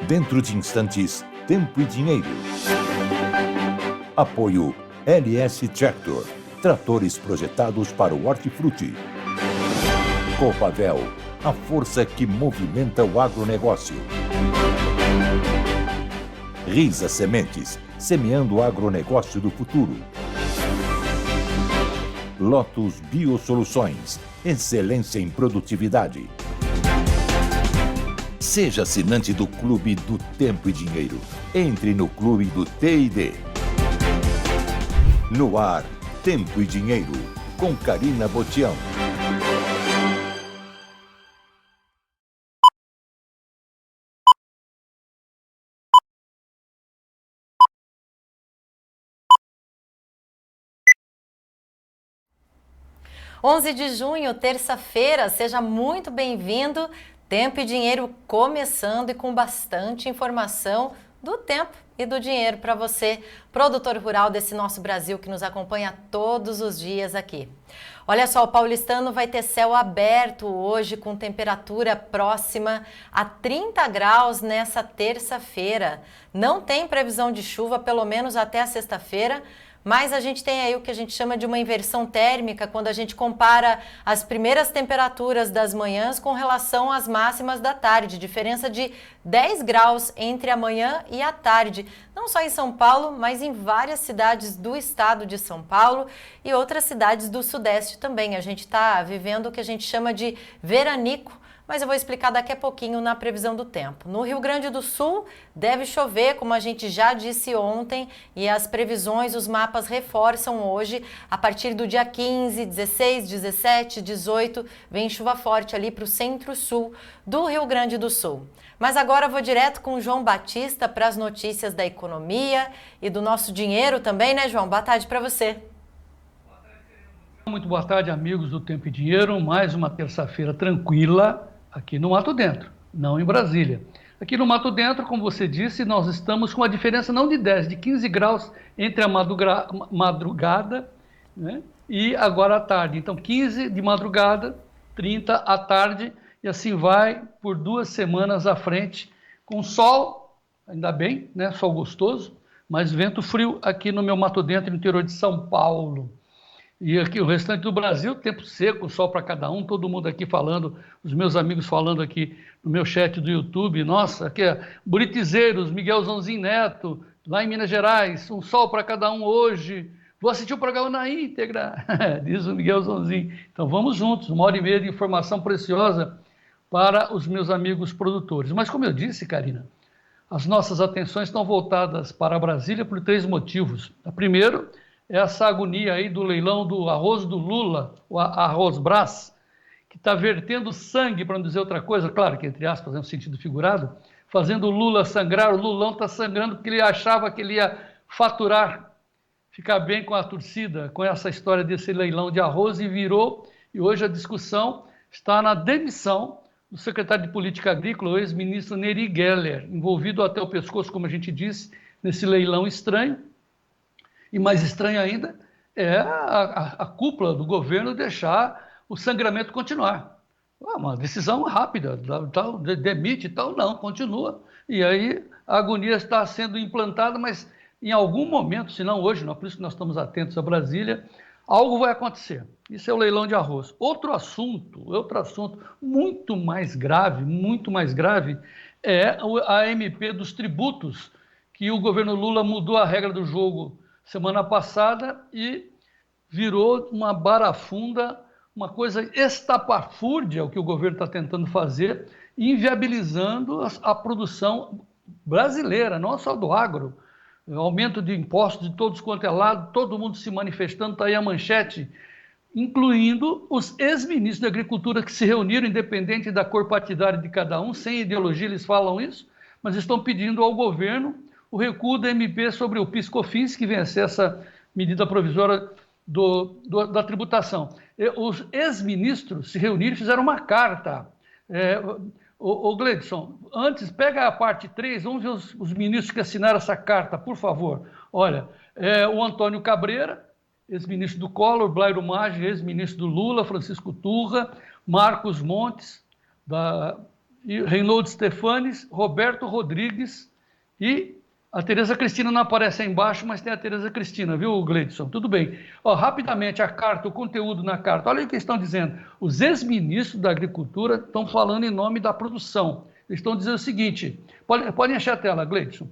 Dentro de instantes, Tempo e Dinheiro. Apoio LS Tractor, tratores projetados para o hortifruti. Copavel, a força que movimenta o agronegócio. Risa Sementes, semeando o agronegócio do futuro. Lotus Biosoluções, excelência em produtividade. Seja assinante do Clube do Tempo e Dinheiro. Entre no Clube do T&D. No ar, Tempo e Dinheiro, com Karina Botião. (11 de junho, terça-feira, seja muito bem-vindo. Tempo e Dinheiro começando e com bastante informação do tempo e do dinheiro para você, produtor rural desse nosso Brasil que nos acompanha todos os dias aqui. Olha só, o paulistano vai ter céu aberto hoje com temperatura próxima a 30 graus nessa terça-feira. Não tem previsão de chuva, pelo menos até a sexta-feira, mas a gente tem aí o que a gente chama de uma inversão térmica, quando a gente compara as primeiras temperaturas das manhãs com relação às máximas da tarde, diferença de 10 graus entre a manhã e a tarde, não só em São Paulo, mas em várias cidades do estado de São Paulo e outras cidades do Sudeste também. A gente está vivendo o que a gente chama de veranico, mas eu vou explicar daqui a pouquinho na previsão do tempo. No Rio Grande do Sul, deve chover, como a gente já disse ontem, e as previsões, os mapas reforçam hoje, a partir do dia 15, 16, 17, 18, vem chuva forte ali para o centro-sul do Rio Grande do Sul. Mas agora eu vou direto com o João Batista para as notícias da economia e do nosso dinheiro também, né, João? Boa tarde para você. Muito boa tarde, amigos do Tempo e Dinheiro. Mais uma terça-feira tranquila aqui no Mato Dentro, não em Brasília. Aqui no Mato Dentro, como você disse, nós estamos com uma diferença não de 10, de 15 graus entre a madrugada, né, e agora à tarde. Então, 15 de madrugada, 30 à tarde, e assim vai por 2 semanas à frente, com sol, ainda bem, né, sol gostoso, mas vento frio aqui no meu Mato Dentro, no interior de São Paulo. E aqui o restante do Brasil, tempo seco, sol para cada um, todo mundo aqui falando, os meus amigos falando aqui no meu chat do YouTube, nossa, aqui é Buritizeiros, Miguel Zonzin Neto, lá em Minas Gerais, um sol para cada um hoje, vou assistir o programa na íntegra, diz o Miguel Zonzin. Então vamos juntos, 1h30 de informação preciosa para os meus amigos produtores. Mas como eu disse, Karina, as nossas atenções estão voltadas para Brasília por 3 motivos. O primeiro, essa agonia aí do leilão do arroz do Lula, o Arroz Brás, que está vertendo sangue, para não dizer outra coisa, claro que entre aspas é um sentido figurado, fazendo o Lula sangrar. O Lulão está sangrando porque ele achava que ele ia faturar, ficar bem com a torcida, com essa história desse leilão de arroz, e hoje a discussão está na demissão do secretário de Política Agrícola, o ex-ministro Neri Geller, envolvido até o pescoço, como a gente disse, nesse leilão estranho. E mais estranho ainda é a cúpula do governo deixar o sangramento continuar. Uma decisão rápida, tal, demite e tal, não, continua. E aí a agonia está sendo implantada, mas em algum momento, se não hoje, não, por isso que nós estamos atentos a Brasília, algo vai acontecer. Isso é o leilão de arroz. Outro assunto muito mais grave, é a MP dos tributos, que o governo Lula mudou a regra do jogo semana passada e virou uma barafunda, uma coisa estapafúrdia, o que o governo está tentando fazer, inviabilizando a produção brasileira, não só do agro. Aumento de impostos de todos quanto é lado, todo mundo se manifestando, está aí a manchete, incluindo os ex-ministros da Agricultura que se reuniram, independente da cor partidária de cada um, sem ideologia eles falam isso, mas estão pedindo ao governo o recuo da MP sobre o PIS/COFINS, que vem a ser essa medida provisória da tributação. Os ex-ministros se reuniram e fizeram uma carta. O Gleidson, antes, pega a parte 3, vamos ver os ministros que assinaram essa carta, por favor. Olha, o Antônio Cabreira, ex-ministro do Collor, Blairo Maggi, ex-ministro do Lula, Francisco Turra, Marcos Montes, Reinaldo Stefanes, Roberto Rodrigues e a Tereza Cristina não aparece aí embaixo, mas tem a Tereza Cristina, viu, Gleidson? Tudo bem. Rapidamente, a carta, o conteúdo na carta. Olha o que eles estão dizendo. Os ex-ministros da Agricultura estão falando em nome da produção. Eles estão dizendo o seguinte, podem achar a tela, Gleidson.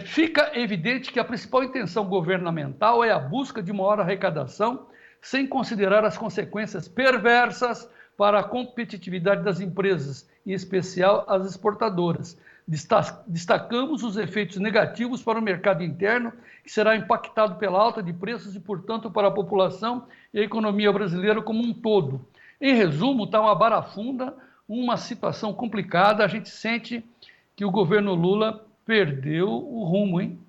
Fica evidente que a principal intenção governamental é a busca de maior arrecadação, sem considerar as consequências perversas para a competitividade das empresas, em especial as exportadoras. Destacamos os efeitos negativos para o mercado interno, que será impactado pela alta de preços e, portanto, para a população e a economia brasileira como um todo. Em resumo, está uma barafunda, uma situação complicada. A gente sente que o governo Lula perdeu o rumo, hein?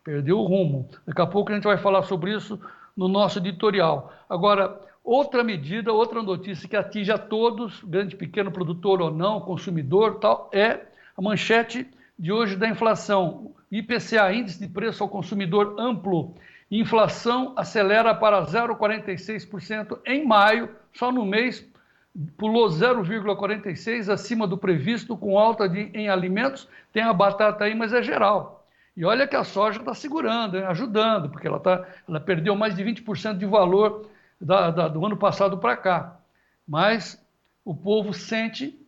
Perdeu o rumo. Daqui a pouco a gente vai falar sobre isso no nosso editorial. Agora, outra medida, outra notícia que atinge a todos, grande, pequeno produtor ou não, consumidor, tal, é a manchete de hoje da inflação. IPCA, Índice de Preço ao Consumidor Amplo. Inflação acelera para 0,46% em maio, só no mês pulou 0,46% acima do previsto, com alta em alimentos. Tem a batata aí, mas é geral. E olha que a soja está segurando, ajudando, porque ela perdeu mais de 20% de valor do ano passado para cá. Mas o povo sente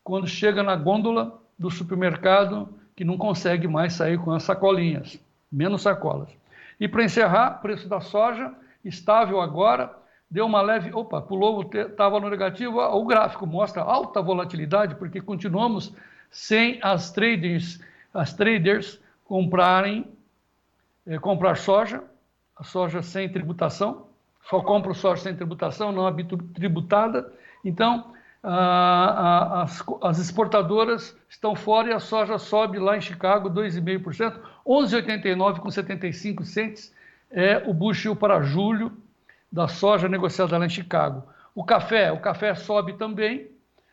quando chega na gôndola do supermercado que não consegue mais sair com as sacolinhas, menos sacolas. E para encerrar, preço da soja estável agora, deu uma leve, pulou, estava no negativo, o gráfico mostra alta volatilidade, porque continuamos sem as traders comprar soja, a soja sem tributação, só compra soja sem tributação, não tributada. Então, as exportadoras estão fora e a soja sobe lá em Chicago 2,5%, 11,89 com 75 cents é o bushel para julho da soja negociada lá em Chicago. O café sobe também,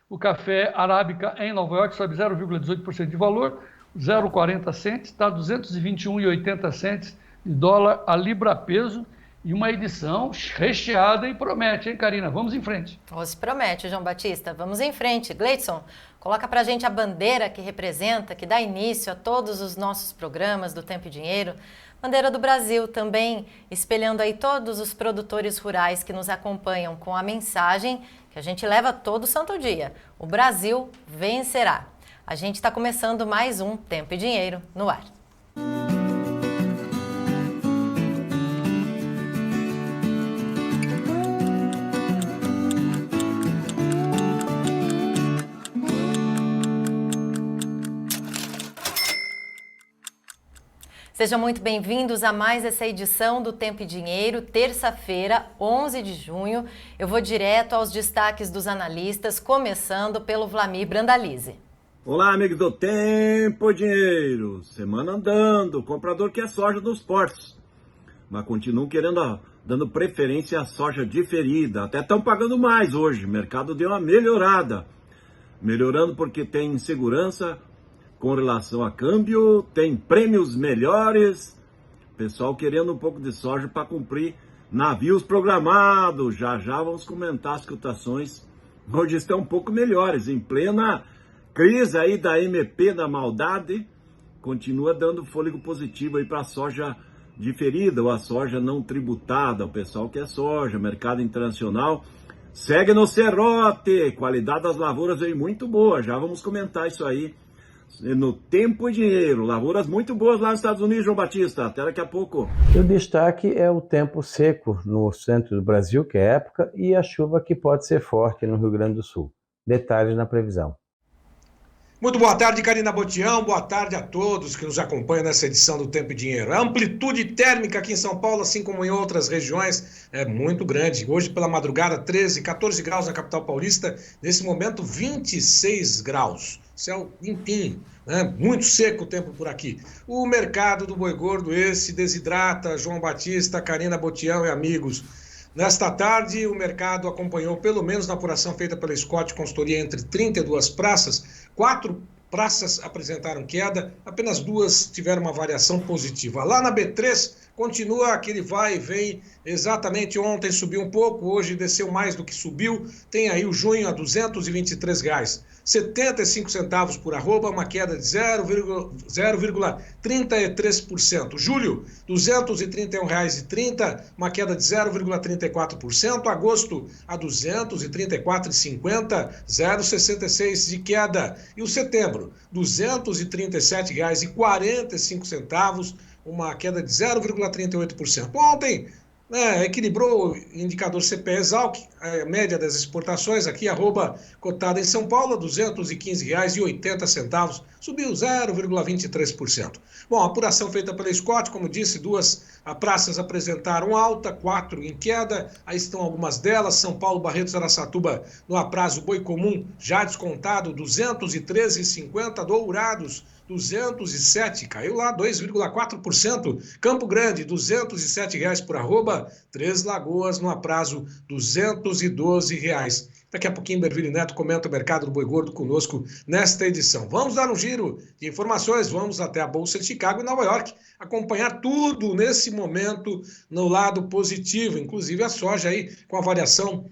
o café arábica em Nova York sobe 0,18% de valor, 0,40 cents, está 221,80 cents de dólar a libra peso. E uma edição recheada e promete, hein, Karina? Vamos em frente. Se promete, João Batista. Vamos em frente. Gleidson, coloca pra gente a bandeira que representa, que dá início a todos os nossos programas do Tempo e Dinheiro. Bandeira do Brasil também, espelhando aí todos os produtores rurais que nos acompanham com a mensagem que a gente leva todo santo dia. O Brasil vencerá. A gente está começando mais um Tempo e Dinheiro no ar. Sejam muito bem-vindos a mais essa edição do Tempo e Dinheiro, terça-feira, 11 de junho. Eu vou direto aos destaques dos analistas, começando pelo Vlamir Brandalize. Olá, amigos do Tempo e Dinheiro. Semana andando, comprador quer soja nos portos, mas continuam dando preferência à soja diferida. Até estão pagando mais hoje, o mercado deu uma melhorada. Melhorando porque tem segurança com relação a câmbio, tem prêmios melhores, pessoal querendo um pouco de soja para cumprir navios programados. Já vamos comentar as cotações, hoje estão um pouco melhores, em plena crise aí da MP da maldade, continua dando fôlego positivo aí para a soja diferida ou a soja não tributada. O pessoal quer soja, mercado internacional segue no serrote, qualidade das lavouras vem muito boa, já vamos comentar isso aí no Tempo e Dinheiro. Lavouras muito boas lá nos Estados Unidos, João Batista. Até daqui a pouco. O destaque é o tempo seco no centro do Brasil, que é época, e a chuva que pode ser forte no Rio Grande do Sul. Detalhes na previsão. Muito boa tarde, Karina Botião. Boa tarde a todos que nos acompanham nessa edição do Tempo e Dinheiro. A amplitude térmica aqui em São Paulo, assim como em outras regiões, é muito grande. Hoje, pela madrugada, 13, 14 graus na capital paulista. Nesse momento, 26 graus. Céu limpinho, né? Muito seco o tempo por aqui. O mercado do boi gordo, esse desidrata. João Batista, Karina Botião e amigos. Nesta tarde, o mercado acompanhou, pelo menos na apuração feita pela Scott Consultoria, entre 32 praças, 4 praças apresentaram queda, apenas 2 tiveram uma variação positiva. Lá na B3, continua aquele vai e vem. Exatamente, ontem subiu um pouco, hoje desceu mais do que subiu. Tem aí o junho a R$ 223,75 por arroba, uma queda de 0,33%. Julho, R$ 231,30, uma queda de 0,34%. Agosto, a R$ 234,50, 0,66% de queda. E o setembro, R$ 237,45, uma queda de 0,38%. Ontem, equilibrou o indicador CPE-Exalc, a média das exportações, aqui, arroba cotada em São Paulo, R$ 215,80, subiu 0,23%. Bom, a apuração feita pela Scott, como disse, 2 praças apresentaram alta, 4 em queda, aí estão algumas delas, São Paulo, Barretos, Araçatuba, no aprazo boi comum, já descontado, R$ 213,50, Dourados, 207, caiu lá 2,4%. Campo Grande, R$ 207 por arroba. Três Lagoas, no aprazo, R$ 212. Daqui a pouquinho, Berville Neto comenta o mercado do boi gordo conosco nesta edição. Vamos dar um giro de informações, vamos até a Bolsa de Chicago e Nova York, acompanhar tudo nesse momento no lado positivo, inclusive a soja aí com a variação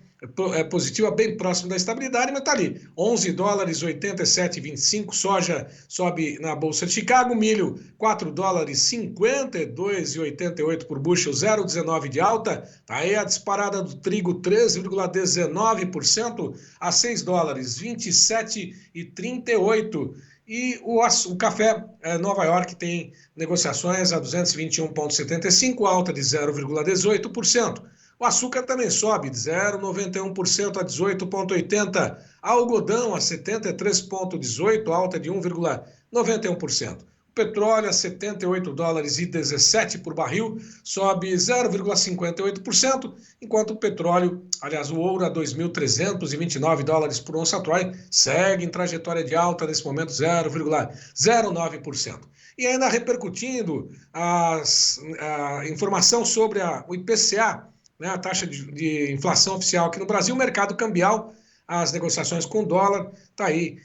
positiva bem próximo da estabilidade, mas está ali, $11,87,25, soja sobe na Bolsa de Chicago, milho $4,52,88 por bushel, 0,19 de alta, está aí a disparada do trigo 3,19% a $6,27,38. E o café Nova York tem negociações a 221,75, alta de 0,18%. O açúcar também sobe de 0,91% a 18,80%. Algodão a 73,18, alta de 1,91%. O petróleo a $78,17 por barril, sobe 0,58%, enquanto o petróleo, aliás, o ouro a $2.329 por onça Troy, segue em trajetória de alta, nesse momento 0,09%. E ainda repercutindo a informação sobre o IPCA, a taxa de inflação oficial aqui no Brasil, o mercado cambial, as negociações com dólar, está aí,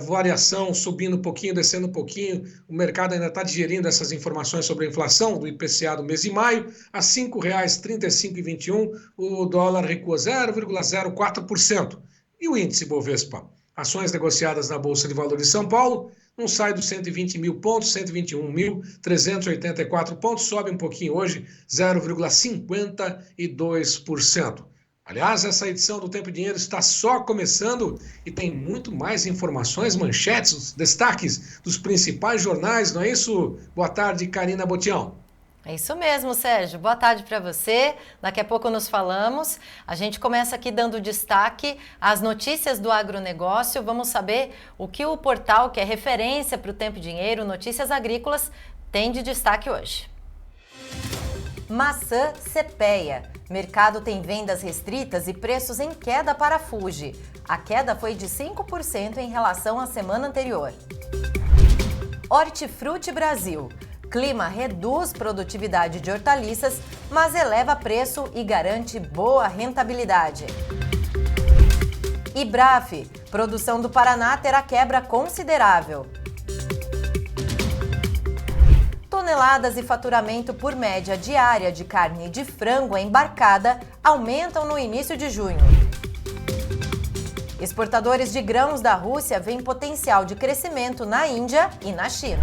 variação subindo um pouquinho, descendo um pouquinho, o mercado ainda está digerindo essas informações sobre a inflação do IPCA do mês de maio, a R$ 5,3521, o dólar recua 0,04%. E o índice Bovespa? Ações negociadas na Bolsa de Valores de São Paulo, não sai dos 120 mil pontos, 121.384 pontos, sobe um pouquinho hoje, 0,52%. Aliás, essa edição do Tempo e Dinheiro está só começando e tem muito mais informações, manchetes, destaques dos principais jornais, não é isso? Boa tarde, Karina Botião. É isso mesmo, Sérgio. Boa tarde para você. Daqui a pouco nos falamos. A gente começa aqui dando destaque às notícias do agronegócio. Vamos saber o que o portal, que é referência para o Tempo e Dinheiro, Notícias Agrícolas, tem de destaque hoje. Maçã CPEA. Mercado tem vendas restritas e preços em queda para a Fuji. A queda foi de 5% em relação à semana anterior. Hortifruti Brasil. Clima reduz produtividade de hortaliças, mas eleva preço e garante boa rentabilidade. Ibraf. Produção do Paraná terá quebra considerável. Toneladas e faturamento por média diária de carne de frango embarcada aumentam no início de junho. Exportadores de grãos da Rússia veem potencial de crescimento na Índia e na China.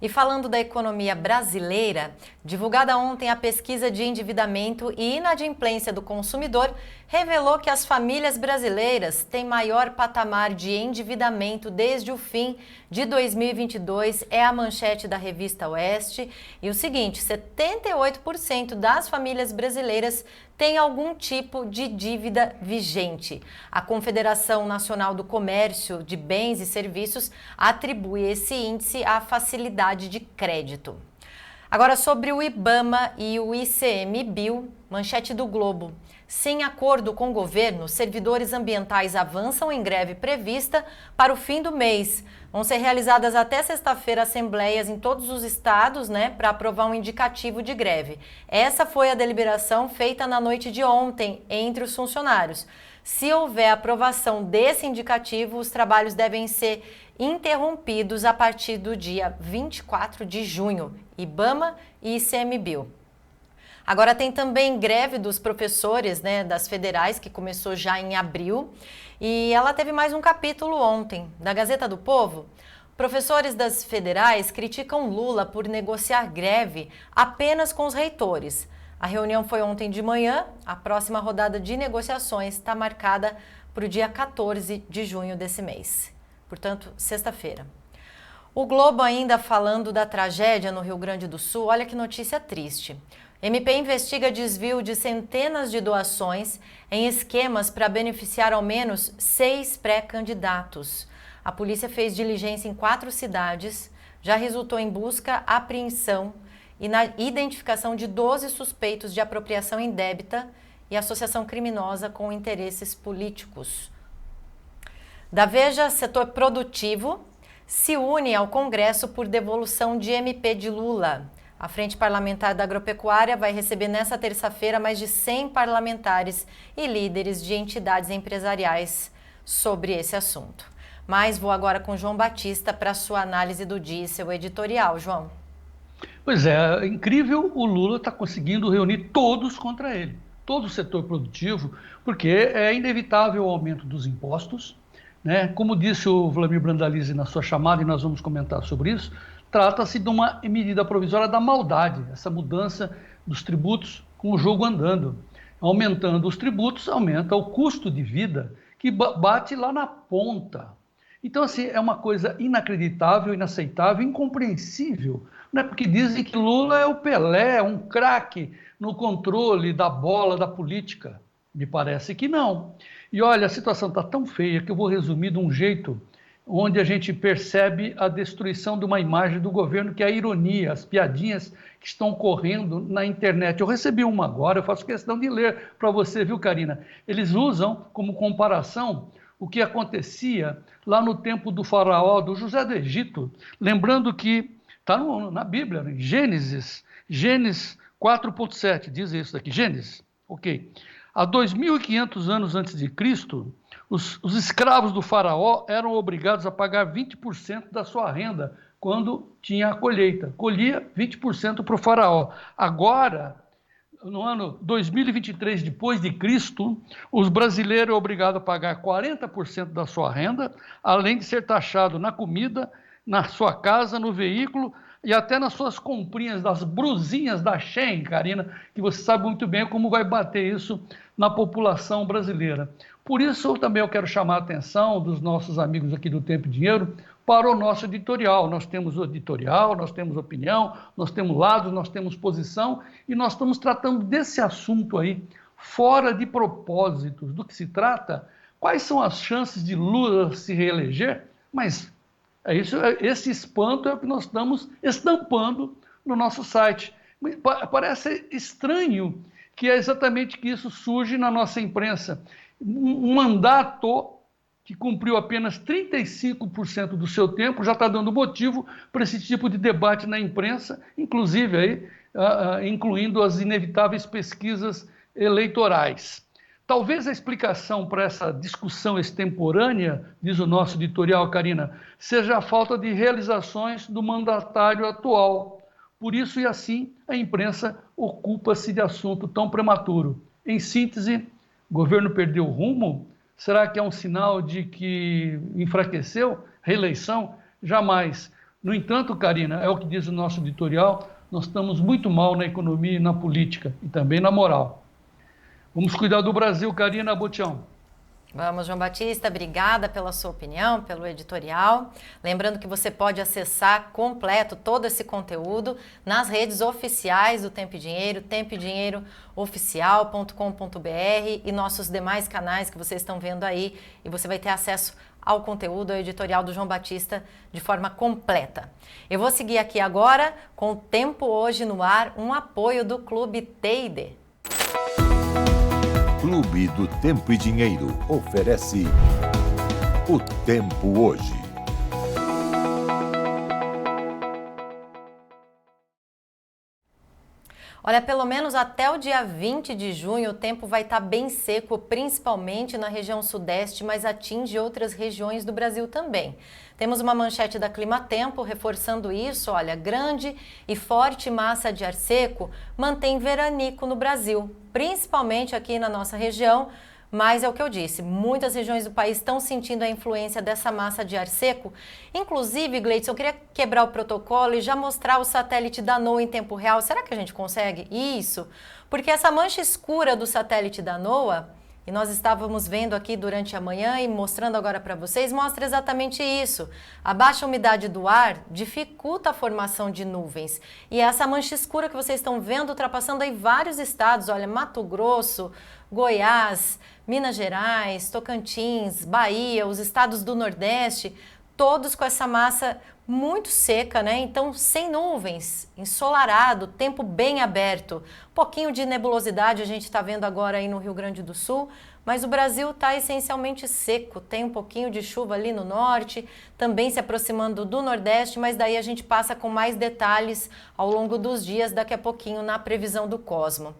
E falando da economia brasileira, divulgada ontem a pesquisa de endividamento e inadimplência do consumidor revelou que as famílias brasileiras têm maior patamar de endividamento desde o fim de 2022, é a manchete da revista Oeste. E o seguinte, 78% das famílias brasileiras têm algum tipo de dívida vigente. A Confederação Nacional do Comércio de Bens e Serviços atribui esse índice à facilidade de crédito. Agora sobre o IBAMA e o ICMBio, manchete do Globo. Sem acordo com o governo, servidores ambientais avançam em greve prevista para o fim do mês. Vão ser realizadas até sexta-feira assembleias em todos os estados, para aprovar um indicativo de greve. Essa foi a deliberação feita na noite de ontem entre os funcionários. Se houver aprovação desse indicativo, os trabalhos devem ser interrompidos a partir do dia 24 de junho, IBAMA e ICMBio. Agora tem também greve dos professores, das federais, que começou já em abril, e ela teve mais um capítulo ontem. Da Gazeta do Povo, professores das federais criticam Lula por negociar greve apenas com os reitores. A reunião foi ontem de manhã, a próxima rodada de negociações está marcada para o dia 14 de junho desse mês, portanto, sexta-feira. O Globo ainda falando da tragédia no Rio Grande do Sul, olha que notícia triste. MP investiga desvio de centenas de doações em esquemas para beneficiar ao menos 6 pré-candidatos. A polícia fez diligência em 4 cidades, já resultou em busca, apreensão e na identificação de 12 suspeitos de apropriação indébita e associação criminosa com interesses políticos. Da Veja, setor produtivo se une ao Congresso por devolução de MP de Lula. A Frente Parlamentar da Agropecuária vai receber nesta terça-feira mais de 100 parlamentares e líderes de entidades empresariais sobre esse assunto. Mas vou agora com João Batista para a sua análise do dia e seu editorial, João. Pois é incrível, o Lula está conseguindo reunir todos contra ele, todo o setor produtivo, porque é inevitável o aumento dos impostos, né? Como disse o Vlamir Brandalize na sua chamada, e nós vamos comentar sobre isso, trata-se de uma medida provisória da maldade, essa mudança dos tributos com o jogo andando. Aumentando os tributos, aumenta o custo de vida, que bate lá na ponta. Então, assim, é uma coisa inacreditável, inaceitável, incompreensível, né? Porque dizem que Lula é o Pelé, um craque no controle da bola da política. Me parece que não. E olha, a situação está tão feia que eu vou resumir de um jeito onde a gente percebe a destruição de uma imagem do governo, que é a ironia, as piadinhas que estão correndo na internet. Eu recebi uma agora, eu faço questão de ler para você, viu, Karina? Eles usam como comparação o que acontecia lá no tempo do faraó, do José do Egito, lembrando que está na Bíblia, em Gênesis 4.7, diz isso daqui, Gênesis, ok. Há 2.500 anos antes de Cristo, os escravos do faraó eram obrigados a pagar 20% da sua renda quando tinha a colheita. Colhia 20% para o faraó. Agora, no ano 2023 depois de Cristo, os brasileiros são obrigados a pagar 40% da sua renda, além de ser taxado na comida, na sua casa, no veículo e até nas suas comprinhas, das brusinhas da Shein, Karina, que você sabe muito bem como vai bater isso na população brasileira. Por isso, também eu quero chamar a atenção dos nossos amigos aqui do Tempo e Dinheiro para o nosso editorial. Nós temos editorial, nós temos opinião, nós temos lados, nós temos posição e nós estamos tratando desse assunto aí, fora de propósitos. Do que se trata? Quais são as chances de Lula se reeleger? Mas esse espanto é o que nós estamos estampando no nosso site. Parece estranho que é exatamente que isso surge na nossa imprensa. Um mandato que cumpriu apenas 35% do seu tempo já está dando motivo para esse tipo de debate na imprensa, inclusive aí, incluindo as inevitáveis pesquisas eleitorais. Talvez a explicação para essa discussão extemporânea, diz o nosso editorial, Karina, seja a falta de realizações do mandatário atual. Por isso e assim, a imprensa ocupa-se de assunto tão prematuro. Em síntese, o governo perdeu o rumo? Será que é um sinal de que enfraqueceu? Reeleição? Jamais. No entanto, Karina, é o que diz o nosso editorial, nós estamos muito mal na economia e na política, e também na moral. Vamos cuidar do Brasil, Karina Botião. Vamos, João Batista, obrigada pela sua opinião, pelo editorial. Lembrando que você pode acessar completo todo esse conteúdo nas redes oficiais do Tempo e Dinheiro, tempodinheirooficial.com.br e nossos demais canais que vocês estão vendo aí. E você vai ter acesso ao conteúdo, ao editorial do João Batista de forma completa. Eu vou seguir aqui agora com o Tempo Hoje no ar, um apoio do Clube Teide. Clube do Tempo e Dinheiro oferece o Tempo Hoje. Olha, pelo menos até o dia 20 de junho o tempo vai estar bem seco, principalmente na região sudeste, mas atinge outras regiões do Brasil também. Temos uma manchete da Climatempo reforçando isso, olha, grande e forte massa de ar seco mantém veranico no Brasil, principalmente aqui na nossa região. Mas é o que eu disse, muitas regiões do país estão sentindo a influência dessa massa de ar seco. Inclusive, Gleidson, eu queria quebrar o protocolo e já mostrar o satélite da NOAA em tempo real. Será que a gente consegue? Isso, porque essa mancha escura do satélite da NOAA, e nós estávamos vendo aqui durante a manhã e mostrando agora para vocês, mostra exatamente isso. A baixa umidade do ar dificulta a formação de nuvens. E essa mancha escura que vocês estão vendo ultrapassando aí vários estados, olha, Mato Grosso, Goiás, Minas Gerais, Tocantins, Bahia, os estados do Nordeste, todos com essa massa muito seca, né? Então, sem nuvens, ensolarado, tempo bem aberto. Um pouquinho de nebulosidade a gente está vendo agora aí no Rio Grande do Sul, mas o Brasil está essencialmente seco. Tem um pouquinho de chuva ali no norte, também se aproximando do Nordeste, mas daí a gente passa com mais detalhes ao longo dos dias, daqui a pouquinho na previsão do Cosmo.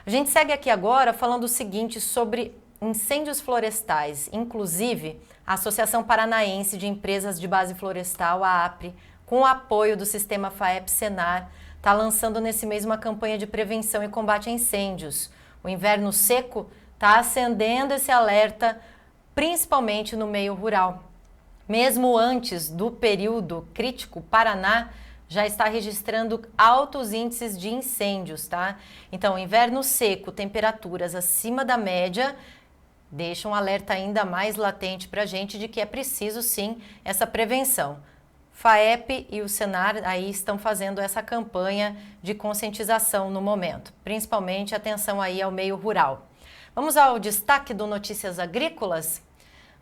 A gente segue aqui agora falando o seguinte sobre incêndios florestais. Inclusive, a Associação Paranaense de Empresas de Base Florestal, a APRE, com o apoio do sistema FAEP-Senar, está lançando nesse mês uma campanha de prevenção e combate a incêndios. O inverno seco está acendendo esse alerta, principalmente no meio rural. Mesmo antes do período crítico, Paraná já está registrando altos índices de incêndios, tá? Então, inverno seco, temperaturas acima da média, deixam um alerta ainda mais latente para a gente de que é preciso, sim, essa prevenção. FAEP e o Senar aí estão fazendo essa campanha de conscientização no momento, principalmente atenção aí ao meio rural. Vamos ao destaque do Notícias Agrícolas?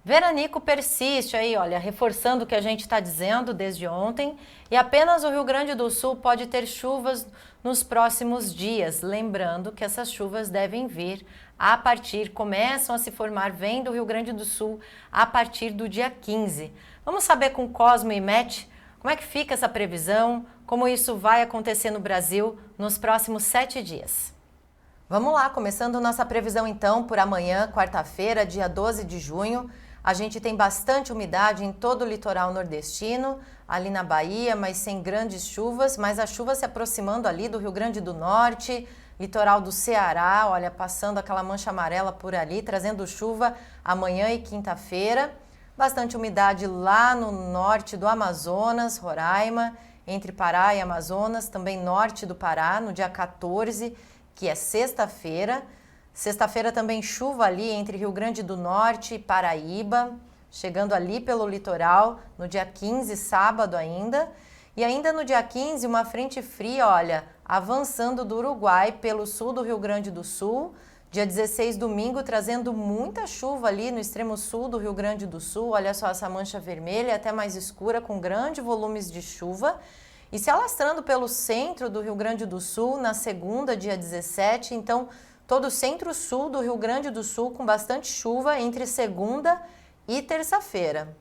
Veranico persiste aí, olha, reforçando o que a gente está dizendo desde ontem, e apenas o Rio Grande do Sul pode ter chuvas nos próximos dias. Lembrando que essas chuvas devem vir começam a se formar, vem do Rio Grande do Sul a partir do dia 15. Vamos saber com Cosmo e Met como é que fica essa previsão, como isso vai acontecer no Brasil nos próximos 7 dias. Vamos lá, começando nossa previsão então por amanhã, quarta-feira, dia 12 de junho. A gente tem bastante umidade em todo o litoral nordestino, ali na Bahia, mas sem grandes chuvas, mas a chuva se aproximando ali do Rio Grande do Norte, litoral do Ceará, olha, passando aquela mancha amarela por ali, trazendo chuva amanhã e quinta-feira. Bastante umidade lá no norte do Amazonas, Roraima, entre Pará e Amazonas, também norte do Pará, no dia 14, que é sexta-feira. Sexta-feira também chuva ali entre Rio Grande do Norte e Paraíba, chegando ali pelo litoral, no dia 15, sábado ainda. E ainda no dia 15, uma frente fria, olha, avançando do Uruguai pelo sul do Rio Grande do Sul. Dia 16, domingo, trazendo muita chuva ali no extremo sul do Rio Grande do Sul. Olha só essa mancha vermelha, até mais escura, com grandes volumes de chuva. E se alastrando pelo centro do Rio Grande do Sul, na segunda, dia 17, então todo o centro-sul do Rio Grande do Sul com bastante chuva entre segunda e terça-feira.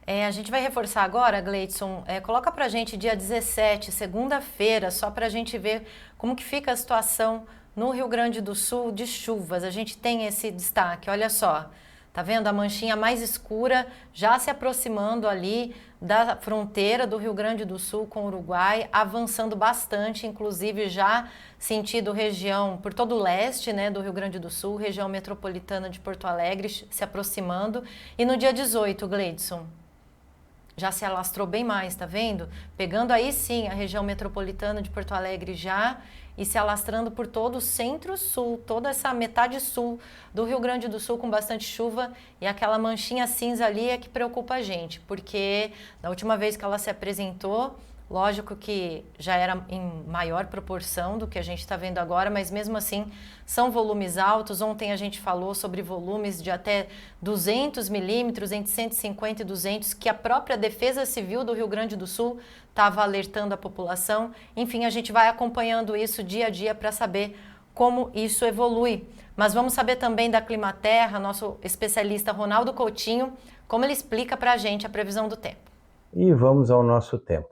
A gente vai reforçar agora, Gleidson, coloca pra gente dia 17, segunda-feira, só pra gente ver como que fica a situação no Rio Grande do Sul de chuvas. A gente tem esse destaque, olha só. Tá vendo a manchinha mais escura já se aproximando ali da fronteira do Rio Grande do Sul com o Uruguai, avançando bastante, inclusive já sentido região por todo o leste, né, do Rio Grande do Sul, região metropolitana de Porto Alegre se aproximando. E no dia 18, Gleidson, já se alastrou bem mais, tá vendo? Pegando aí sim a região metropolitana de Porto Alegre já e se alastrando por todo o centro-sul, toda essa metade sul do Rio Grande do Sul com bastante chuva, e aquela manchinha cinza ali é que preocupa a gente, porque da última vez que ela se apresentou, lógico que já era em maior proporção do que a gente está vendo agora, mas mesmo assim são volumes altos. Ontem a gente falou sobre volumes de até 200 milímetros, entre 150 e 200, que a própria Defesa Civil do Rio Grande do Sul estava alertando a população. Enfim, a gente vai acompanhando isso dia a dia para saber como isso evolui. Mas vamos saber também da Climaterra, nosso especialista Ronaldo Coutinho, como ele explica para a gente a previsão do tempo. E vamos ao nosso tempo.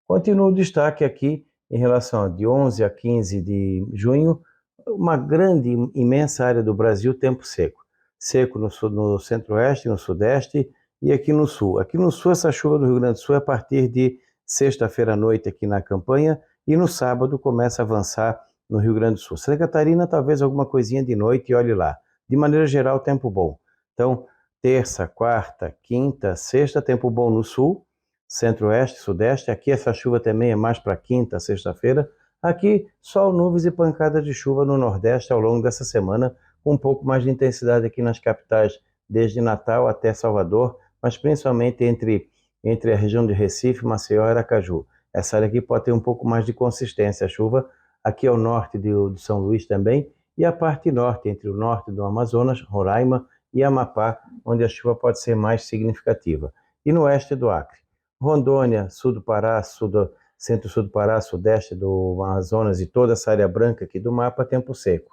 Continua o destaque aqui em relação de 11 a 15 de junho, uma grande, imensa área do Brasil, tempo seco. Seco no centro-oeste, no sudeste e aqui no sul. Aqui no sul, essa chuva do Rio Grande do Sul é a partir de sexta-feira à noite aqui na campanha e no sábado começa a avançar no Rio Grande do Sul. Santa Catarina, talvez alguma coisinha de noite e olhe lá. De maneira geral, tempo bom. Então, terça, quarta, quinta, sexta, tempo bom no sul, centro-oeste, sudeste. Aqui essa chuva também é mais para quinta, sexta-feira. Aqui, sol, nuvens e pancadas de chuva no nordeste ao longo dessa semana, com um pouco mais de intensidade aqui nas capitais, desde Natal até Salvador, mas principalmente entre a região de Recife, Maceió e Aracaju. Essa área aqui pode ter um pouco mais de consistência, a chuva aqui ao norte de São Luís também, e a parte norte, entre o norte do Amazonas, Roraima e Amapá, onde a chuva pode ser mais significativa. E no oeste do Acre, Rondônia, sul do Pará, centro-sul do Pará, sudeste do Amazonas e toda essa área branca aqui do mapa, tempo seco.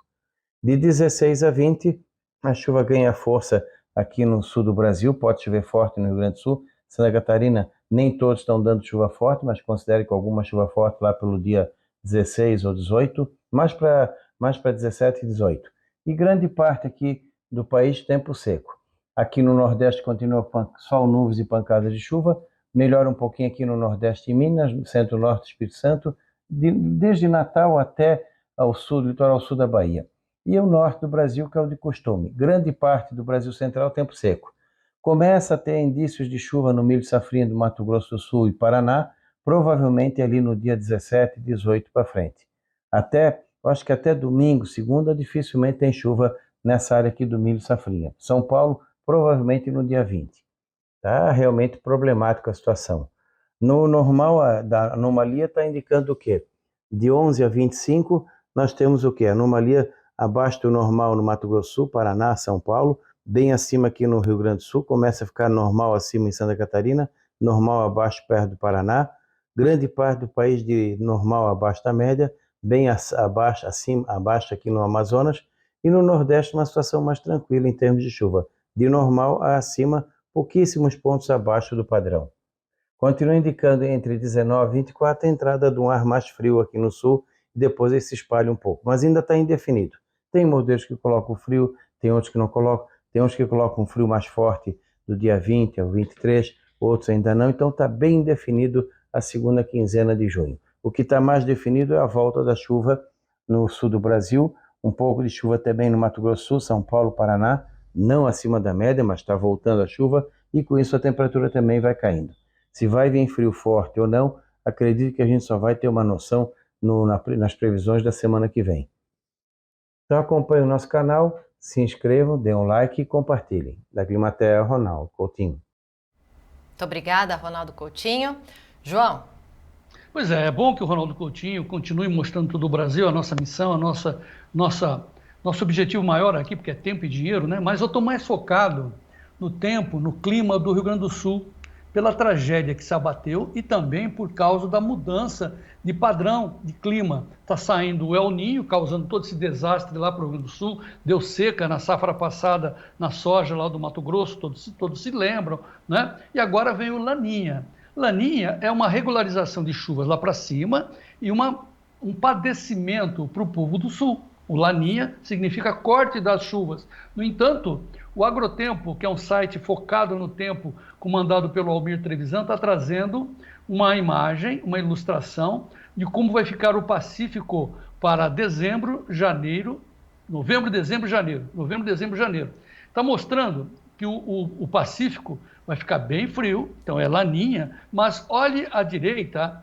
De 16 a 20, a chuva ganha força aqui no sul do Brasil, pode chover forte no Rio Grande do Sul. Santa Catarina, nem todos estão dando chuva forte, mas considere que alguma chuva forte lá pelo dia 16 ou 18, mais para 17 e 18. E grande parte aqui do país, tempo seco. Aqui no Nordeste continua sol, nuvens e pancadas de chuva, melhora um pouquinho aqui no Nordeste e Minas, Centro-Norte e Espírito Santo, desde Natal até ao sul, litoral sul da Bahia. E o norte do Brasil, que é o de costume. Grande parte do Brasil Central, tempo seco. Começa a ter indícios de chuva no milho safrinha do Mato Grosso do Sul e Paraná, provavelmente ali no dia 17 e 18 para frente. Acho que até domingo, segunda, dificilmente tem chuva nessa área aqui do milho safrinha. São Paulo, provavelmente no dia 20. Tá realmente problemática a situação. No normal, da anomalia está indicando o quê? De 11 a 25, nós temos o quê? Anomalia abaixo do normal no Mato Grosso do Sul, Paraná, São Paulo, bem acima aqui no Rio Grande do Sul, começa a ficar normal acima em Santa Catarina, normal abaixo perto do Paraná, grande parte do país de normal abaixo da média, bem abaixo aqui no Amazonas, e no Nordeste uma situação mais tranquila em termos de chuva, de normal a acima, pouquíssimos pontos abaixo do padrão. Continua indicando entre 19 e 24 a entrada de um ar mais frio aqui no sul, e depois ele se espalha um pouco, mas ainda está indefinido. Tem modelos que colocam frio, tem outros que não colocam, tem uns que colocam um frio mais forte do dia 20 ao 23, outros ainda não, então está bem indefinido a segunda quinzena de junho. O que está mais definido é a volta da chuva no sul do Brasil, um pouco de chuva também no Mato Grosso do Sul, São Paulo, Paraná, não acima da média, mas está voltando a chuva, e com isso a temperatura também vai caindo. Se vai vir frio forte ou não, acredito que a gente só vai ter uma noção nas previsões da semana que vem. Então acompanhem o nosso canal, se inscrevam, dêem um like e compartilhem. Da Climatea, Ronaldo Coutinho. Muito obrigada, Ronaldo Coutinho. João. Pois é bom que o Ronaldo Coutinho continue mostrando todo o Brasil, a nossa missão, nosso objetivo maior aqui, porque é tempo e dinheiro, né? Mas eu estou mais focado no tempo, no clima do Rio Grande do Sul, pela tragédia que se abateu e também por causa da mudança de padrão de clima. Está saindo o El Niño, causando todo esse desastre lá para o Rio Grande do Sul, deu seca na safra passada na soja lá do Mato Grosso, todos se lembram, né? E agora vem o Laninha. Laninha é uma regularização de chuvas lá para cima e um padecimento para o povo do Sul. O Laninha significa corte das chuvas. No entanto, o Agrotempo, que é um site focado no tempo, comandado pelo Almir Trevisan, está trazendo uma imagem, uma ilustração de como vai ficar o Pacífico para novembro, dezembro, janeiro. Está mostrando que o Pacífico vai ficar bem frio, então é Laninha, mas olhe à direita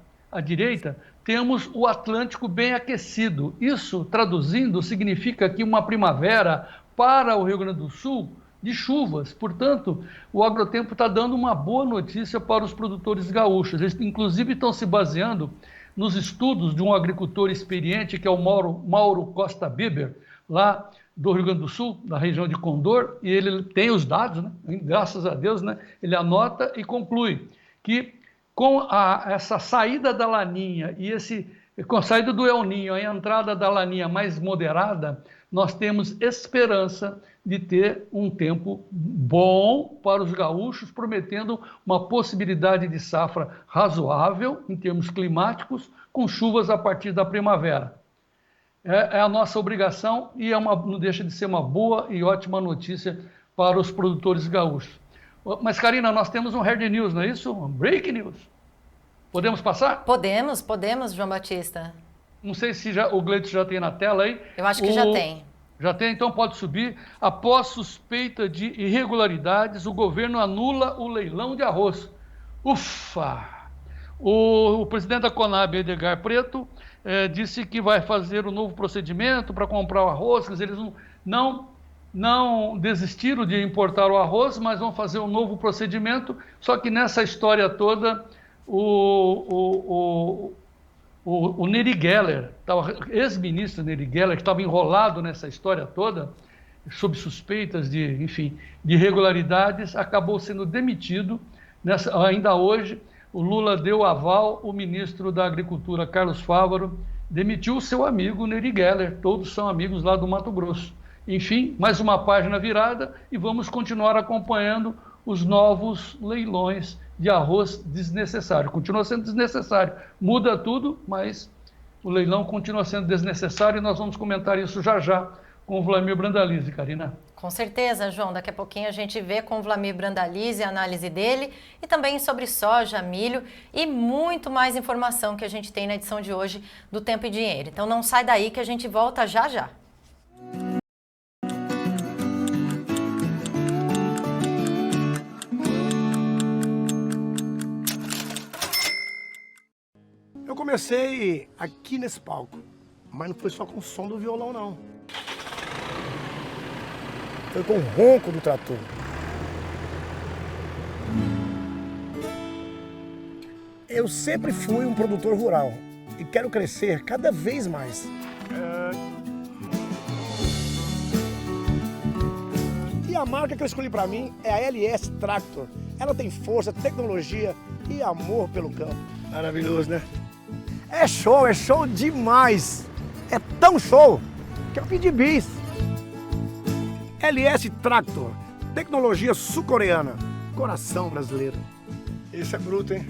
temos o Atlântico bem aquecido. Isso, traduzindo, significa que uma primavera para o Rio Grande do Sul de chuvas. Portanto, o Agrotempo está dando uma boa notícia para os produtores gaúchos. Eles, inclusive, estão se baseando nos estudos de um agricultor experiente, que é o Mauro Costa Biber, lá do Rio Grande do Sul, da região de Condor, e ele tem os dados, né? Graças a Deus, né? Ele anota e conclui que com essa saída da Laninha e esse Com a saída do El Niño, a entrada da Laninha mais moderada, nós temos esperança de ter um tempo bom para os gaúchos, prometendo uma possibilidade de safra razoável em termos climáticos, com chuvas a partir da primavera. É a nossa obrigação e não deixa de ser uma boa e ótima notícia para os produtores gaúchos. Mas, Karina, nós temos um hard news, não é isso? Um break news. Podemos passar? Podemos, João Batista. Não sei se o Gleito já tem na tela aí. Eu acho que já tem. Já tem, então pode subir. Após suspeita de irregularidades, o governo anula o leilão de arroz. Ufa! O presidente da Conab, Edgar Preto, disse que vai fazer um novo procedimento para comprar o arroz. Quer dizer, eles não desistiram de importar o arroz, mas vão fazer um novo procedimento. Só que nessa história toda, o Neri Geller, ex-ministro Neri Geller, que estava enrolado nessa história toda, sob suspeitas de irregularidades, acabou sendo demitido. Ainda hoje, o Lula deu aval, o ministro da Agricultura, Carlos Fávaro, demitiu o seu amigo Neri Geller, todos são amigos lá do Mato Grosso. Enfim, mais uma página virada e vamos continuar acompanhando os novos leilões de arroz desnecessário. Continua sendo desnecessário. Muda tudo, mas o leilão continua sendo desnecessário e nós vamos comentar isso já com o Vlamir Brandalize, Karina. Com certeza, João. Daqui a pouquinho a gente vê com o Vlamir Brandalize a análise dele e também sobre soja, milho e muito mais informação que a gente tem na edição de hoje do Tempo e Dinheiro. Então não sai daí que a gente volta já. Eu comecei aqui nesse palco, mas não foi só com o som do violão, não. Foi com o ronco do trator. Eu sempre fui um produtor rural e quero crescer cada vez mais. E a marca que eu escolhi para mim é a LS Tractor. Ela tem força, tecnologia e amor pelo campo. Maravilhoso, né? É show demais! É tão show que eu pedi bis. LS Tractor, tecnologia sul-coreana, coração brasileiro. Esse é bruto, hein?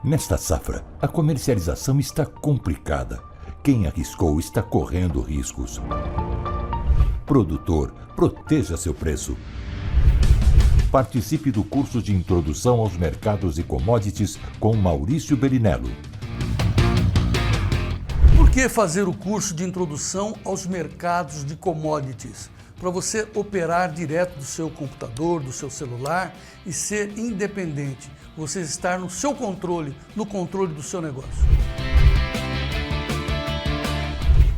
Nesta safra, a comercialização está complicada. Quem arriscou está correndo riscos. Produtor, proteja seu preço. Participe do curso de Introdução aos Mercados e Commodities com Maurício Belinello. Por que fazer o curso de Introdução aos Mercados de Commodities? Para você operar direto do seu computador, do seu celular e ser independente. Você estar no seu controle, no controle do seu negócio.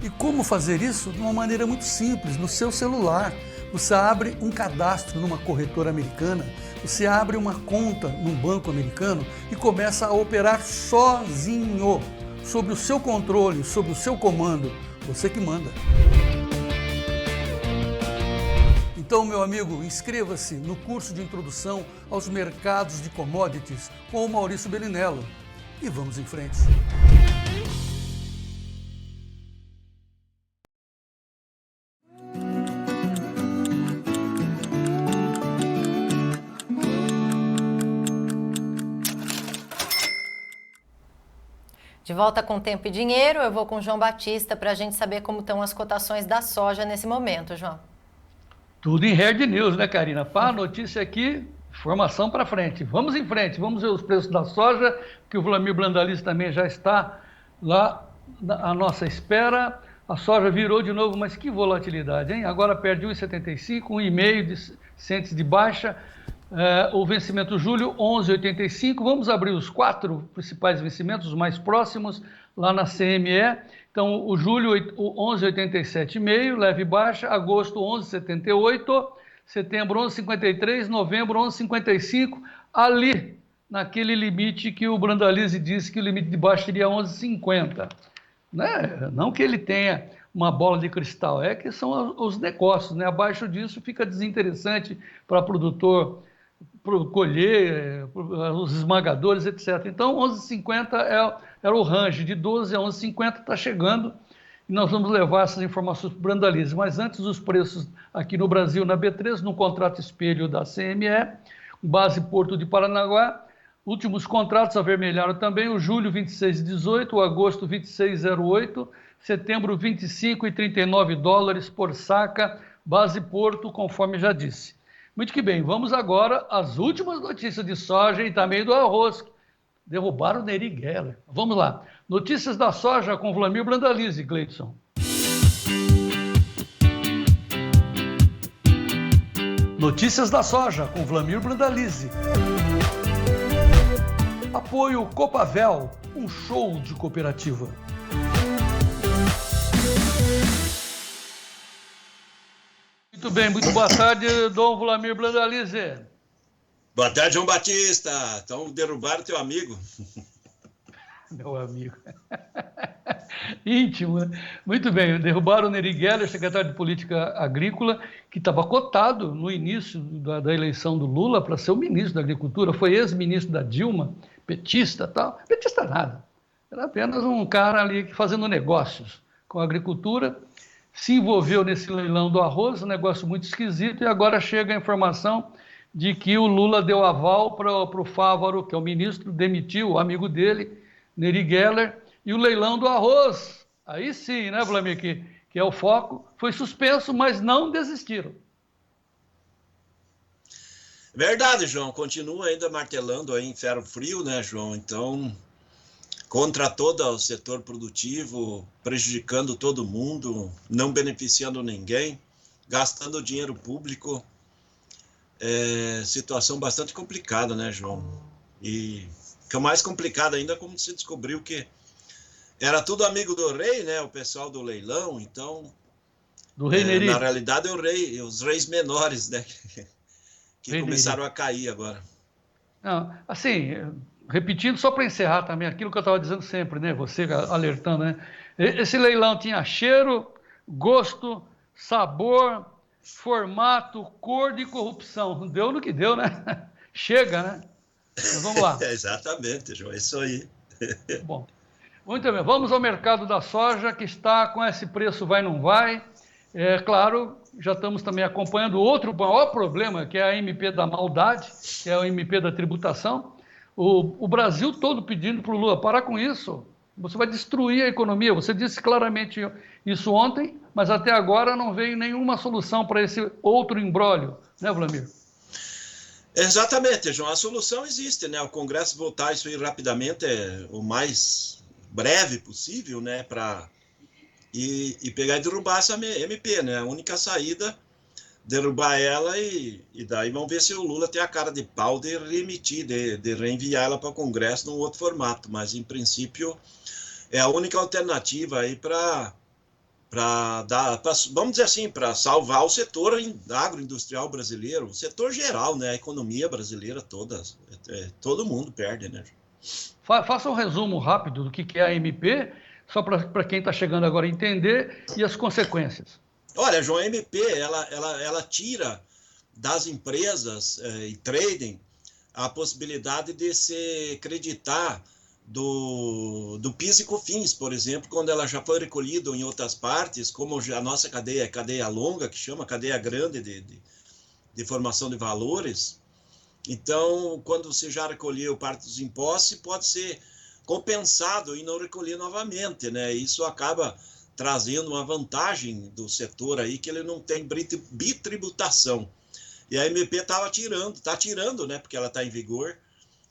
E como fazer isso? De uma maneira muito simples, no seu celular. Você abre um cadastro numa corretora americana, você abre uma conta num banco americano e começa a operar sozinho, sob o seu controle, sob o seu comando, você que manda. Então, meu amigo, inscreva-se no curso de Introdução aos Mercados de Commodities com o Maurício Belinello e vamos em frente. De volta com Tempo e Dinheiro, eu vou com o João Batista para a gente saber como estão as cotações da soja nesse momento, João. Tudo em hard news, né, Karina? Pá, notícia aqui, informação para frente. Vamos em frente, vamos ver os preços da soja, que o Vlamir Brandalize também já está lá à nossa espera. A soja virou de novo, mas que volatilidade, hein? Agora perde 1,75, 1,5 de centes de baixa. O vencimento julho, 11,85. Vamos abrir os 4 principais vencimentos, os mais próximos, lá na CME. Então, o julho, 11,87,5, leve e baixa. Agosto, 11,78. Setembro, 11,53. Novembro, 11,55. Ali, naquele limite que o Brandalize disse que o limite de baixa seria 11,50. Né? Não que ele tenha uma bola de cristal, é que são os negócios, né? Abaixo disso fica desinteressante para produtor colher, os esmagadores, etc. Então, 11,50 era o range, de 12 a 11,50 está chegando, e nós vamos levar essas informações para o Brandalize. Mas antes, os preços aqui no Brasil, na B3, no contrato espelho da CME, base Porto de Paranaguá, últimos contratos avermelharam também, o julho 26,18, o agosto 26,08, setembro 25,39 dólares por saca, base Porto, conforme já disse. Muito que bem, vamos agora às últimas notícias de soja e também do arroz. Derrubaram o Neri Geller. Vamos lá. Notícias da soja com Vlamir Brandalize, Gleidson. Notícias da soja com Vlamir Brandalize. Apoio Copavel, um show de cooperativa. Muito bem, muito boa tarde, Dom Vlamir Brandalize. Boa tarde, João Batista. Então derrubaram teu amigo. Meu amigo. Íntimo, né? Muito bem, derrubaram o Neri Geller, secretário de Política Agrícola, que estava cotado no início da eleição do Lula para ser o ministro da Agricultura, foi ex-ministro da Dilma, petista e tal. Petista nada, era apenas um cara ali fazendo negócios com a agricultura, se envolveu nesse leilão do arroz, um negócio muito esquisito, e agora chega a informação de que o Lula deu aval para o Fávaro, que é o ministro, demitiu o amigo dele, Neri Geller, e o leilão do arroz, aí sim, né, Vlamir, que é o foco, foi suspenso, mas não desistiram. Verdade, João, continua ainda martelando aí em ferro frio, né, João? Então, contra todo o setor produtivo, prejudicando todo mundo, não beneficiando ninguém, gastando dinheiro público. Situação bastante complicada, né, João? E que é mais complicado ainda como se descobriu que era tudo amigo do rei, né, o pessoal do leilão, então do rei Neri. Na realidade é o rei, os reis menores, né, que rei começaram Neri. a cair agora. Não, assim, repetindo só para encerrar também aquilo que eu estava dizendo sempre, né, você alertando, né, esse leilão tinha cheiro, gosto, sabor, formato, cor de corrupção. Deu no que deu, né? Chega, né? Então, vamos lá. Exatamente, João, é isso aí. Bom, muito bem. Vamos ao mercado da soja, que está com esse preço vai, não vai. Claro, já estamos também acompanhando outro maior problema, que é a MP da maldade, que é a MP da tributação. O Brasil todo pedindo para o Lula parar com isso. Você vai destruir a economia. Você disse claramente isso ontem, mas até agora não veio nenhuma solução para esse outro imbróglio, né, Vlamir? Exatamente, João. A solução existe, né? O Congresso votar isso aí rapidamente, o mais breve possível, né? E pegar e derrubar essa MP, né? A única saída, derrubar ela e daí vamos ver se o Lula tem a cara de pau de remitir, de reenviar ela para o Congresso num outro formato. Mas, em princípio, é a única alternativa aí para dar, vamos dizer assim, para salvar o setor agroindustrial brasileiro, o setor geral, né, a economia brasileira toda, todo mundo perde, né? Faça um resumo rápido do que é a MP, só para quem está chegando agora entender, e as consequências. Olha, João, a MP, ela tira das empresas e trading a possibilidade de se creditar do PIS e COFINS, por exemplo, quando ela já foi recolhida em outras partes, como a nossa cadeia é cadeia longa, que chama cadeia grande de formação de valores. Então, quando você já recolheu parte dos impostos, pode ser compensado e não recolher novamente, né? Isso acaba trazendo uma vantagem do setor aí, que ele não tem bitributação. E a MP está tirando, né? Porque ela está em vigor,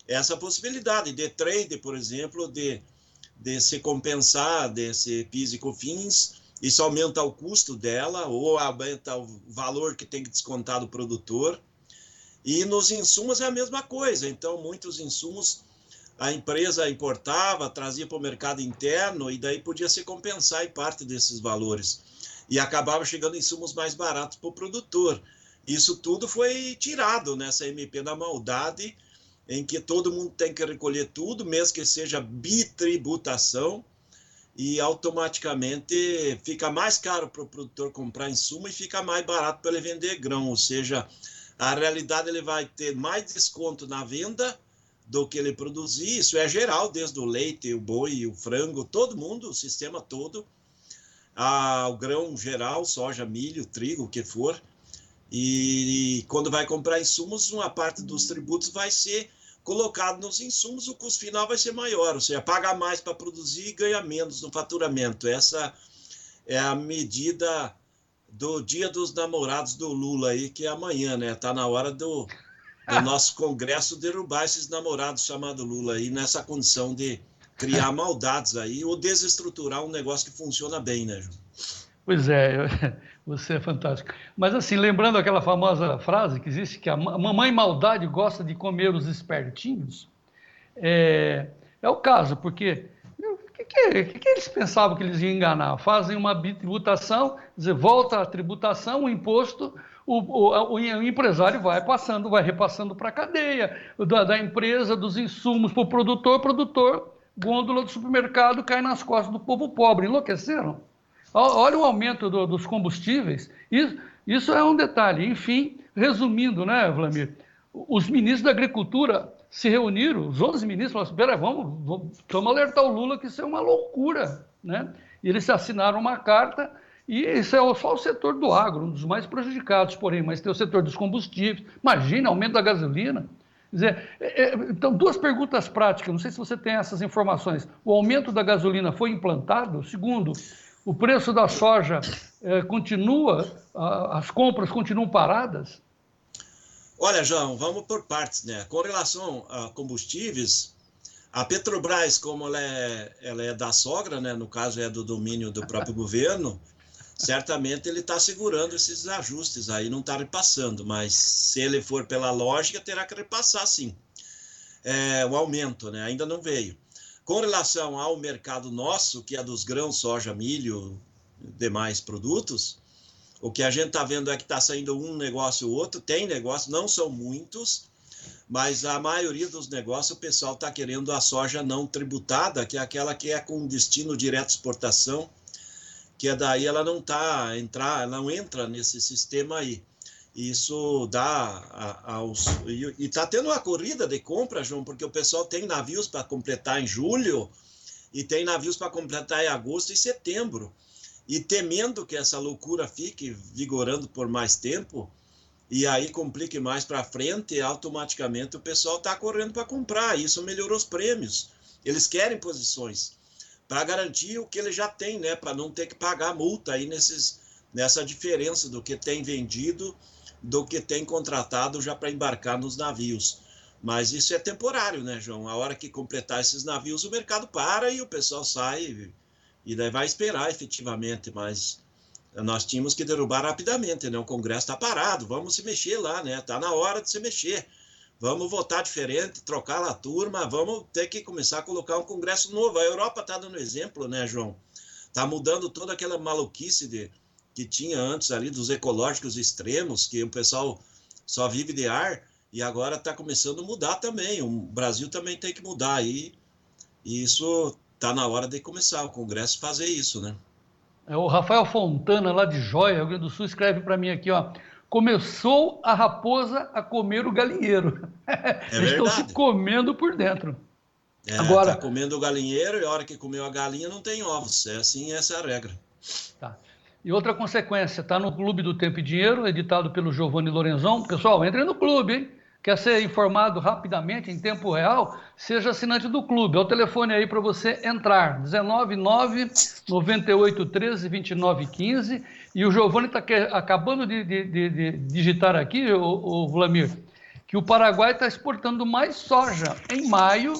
essa possibilidade de trade, por exemplo, de se compensar desse PIS e COFINS, isso aumenta o custo dela ou aumenta o valor que tem que descontar do produtor. E nos insumos é a mesma coisa, então muitos insumos a empresa importava, trazia para o mercado interno e daí podia se compensar em parte desses valores. E acabava chegando insumos mais baratos para o produtor. Isso tudo foi tirado nessa MP da maldade, em que todo mundo tem que recolher tudo, mesmo que seja bitributação, e automaticamente fica mais caro para o produtor comprar insumo e fica mais barato para ele vender grão, ou seja, A realidade, ele vai ter mais desconto na venda do que ele produzir. Isso é geral, desde o leite, o boi, o frango, todo mundo, o sistema todo. O grão geral, soja, milho, trigo, o que for. E quando vai comprar insumos, uma parte dos tributos vai ser colocado nos insumos, o custo final vai ser maior, ou seja, paga mais para produzir e ganha menos no faturamento. Essa é a medida do Dia dos Namorados do Lula aí, que é amanhã, né? Tá na hora do nosso Congresso derrubar esses namorados chamados Lula aí, nessa condição de criar maldades aí, ou desestruturar um negócio que funciona bem, né, João? Pois é, você é fantástico. Mas assim, lembrando aquela famosa frase que existe, que a mamãe maldade gosta de comer os espertinhos, é o caso, porque o que eles pensavam que eles iam enganar? Fazem uma tributação, dizer, volta a tributação, o imposto, o empresário vai repassando para a cadeia, da empresa, dos insumos para o produtor, gôndola do supermercado cai nas costas do povo pobre. Enlouqueceram? Olha o aumento dos combustíveis, isso é um detalhe. Enfim, resumindo, né, Vlamir? Os ministros da Agricultura se reuniram, os 11 ministros falaram assim, peraí, vamos alertar o Lula que isso é uma loucura, né? E eles assinaram uma carta, e isso é só o setor do agro, um dos mais prejudicados, porém, mas tem o setor dos combustíveis, imagina, aumento da gasolina. Quer dizer, então, duas perguntas práticas, não sei se você tem essas informações. O aumento da gasolina foi implantado? Segundo, o preço da soja continua, as compras continuam paradas? Olha, João, vamos por partes, né? Com relação a combustíveis, a Petrobras, como ela é da sogra, né? No caso é do domínio do próprio governo, certamente ele está segurando esses ajustes aí, não está repassando, mas se ele for pela lógica, terá que repassar sim. O aumento, né? Ainda não veio. Com relação ao mercado nosso, que é dos grãos, soja, milho, demais produtos, o que a gente está vendo é que está saindo um negócio ou outro, tem negócio, não são muitos, mas a maioria dos negócios o pessoal está querendo a soja não tributada, que é aquela que é com destino direto exportação, que daí ela não entra nesse sistema aí. Isso dá e está tendo uma corrida de compra, João, porque o pessoal tem navios para completar em julho e tem navios para completar em agosto e setembro. E temendo que essa loucura fique vigorando por mais tempo e aí complique mais para frente, automaticamente o pessoal está correndo para comprar. Isso melhorou os prêmios. Eles querem posições para garantir o que ele já tem, né? Para não ter que pagar multa aí nessa diferença do que tem vendido do que tem contratado já para embarcar nos navios. Mas isso é temporário, né, João? A hora que completar esses navios, o mercado para e o pessoal sai e daí vai esperar efetivamente, mas nós tínhamos que derrubar rapidamente, né? O Congresso está parado, vamos se mexer lá, né? Está na hora de se mexer. Vamos votar diferente, trocar a turma, vamos ter que começar a colocar um Congresso novo. A Europa está dando exemplo, né, João? Está mudando toda aquela maluquice que tinha antes ali dos ecológicos extremos, que o pessoal só vive de ar, e agora está começando a mudar também. O Brasil também tem que mudar aí, e isso está na hora de começar o Congresso fazer isso, né? O Rafael Fontana, lá de Jóia, Rio Grande do Sul, escreve para mim aqui, ó, começou a raposa a comer o galinheiro. Eles estão se comendo por dentro. Agora, tá comendo o galinheiro e a hora que comeu a galinha não tem ovos. É assim, essa é a regra. Tá. E outra consequência, está no Clube do Tempo e Dinheiro, editado pelo Giovanni Lorenzon. Pessoal, entre no clube, hein? Quer ser informado rapidamente, em tempo real? Seja assinante do clube. É o telefone aí para você entrar, 199-9813-2915. E o Giovanni está acabando de digitar aqui, o Vlamir, que o Paraguai está exportando mais soja. Em maio,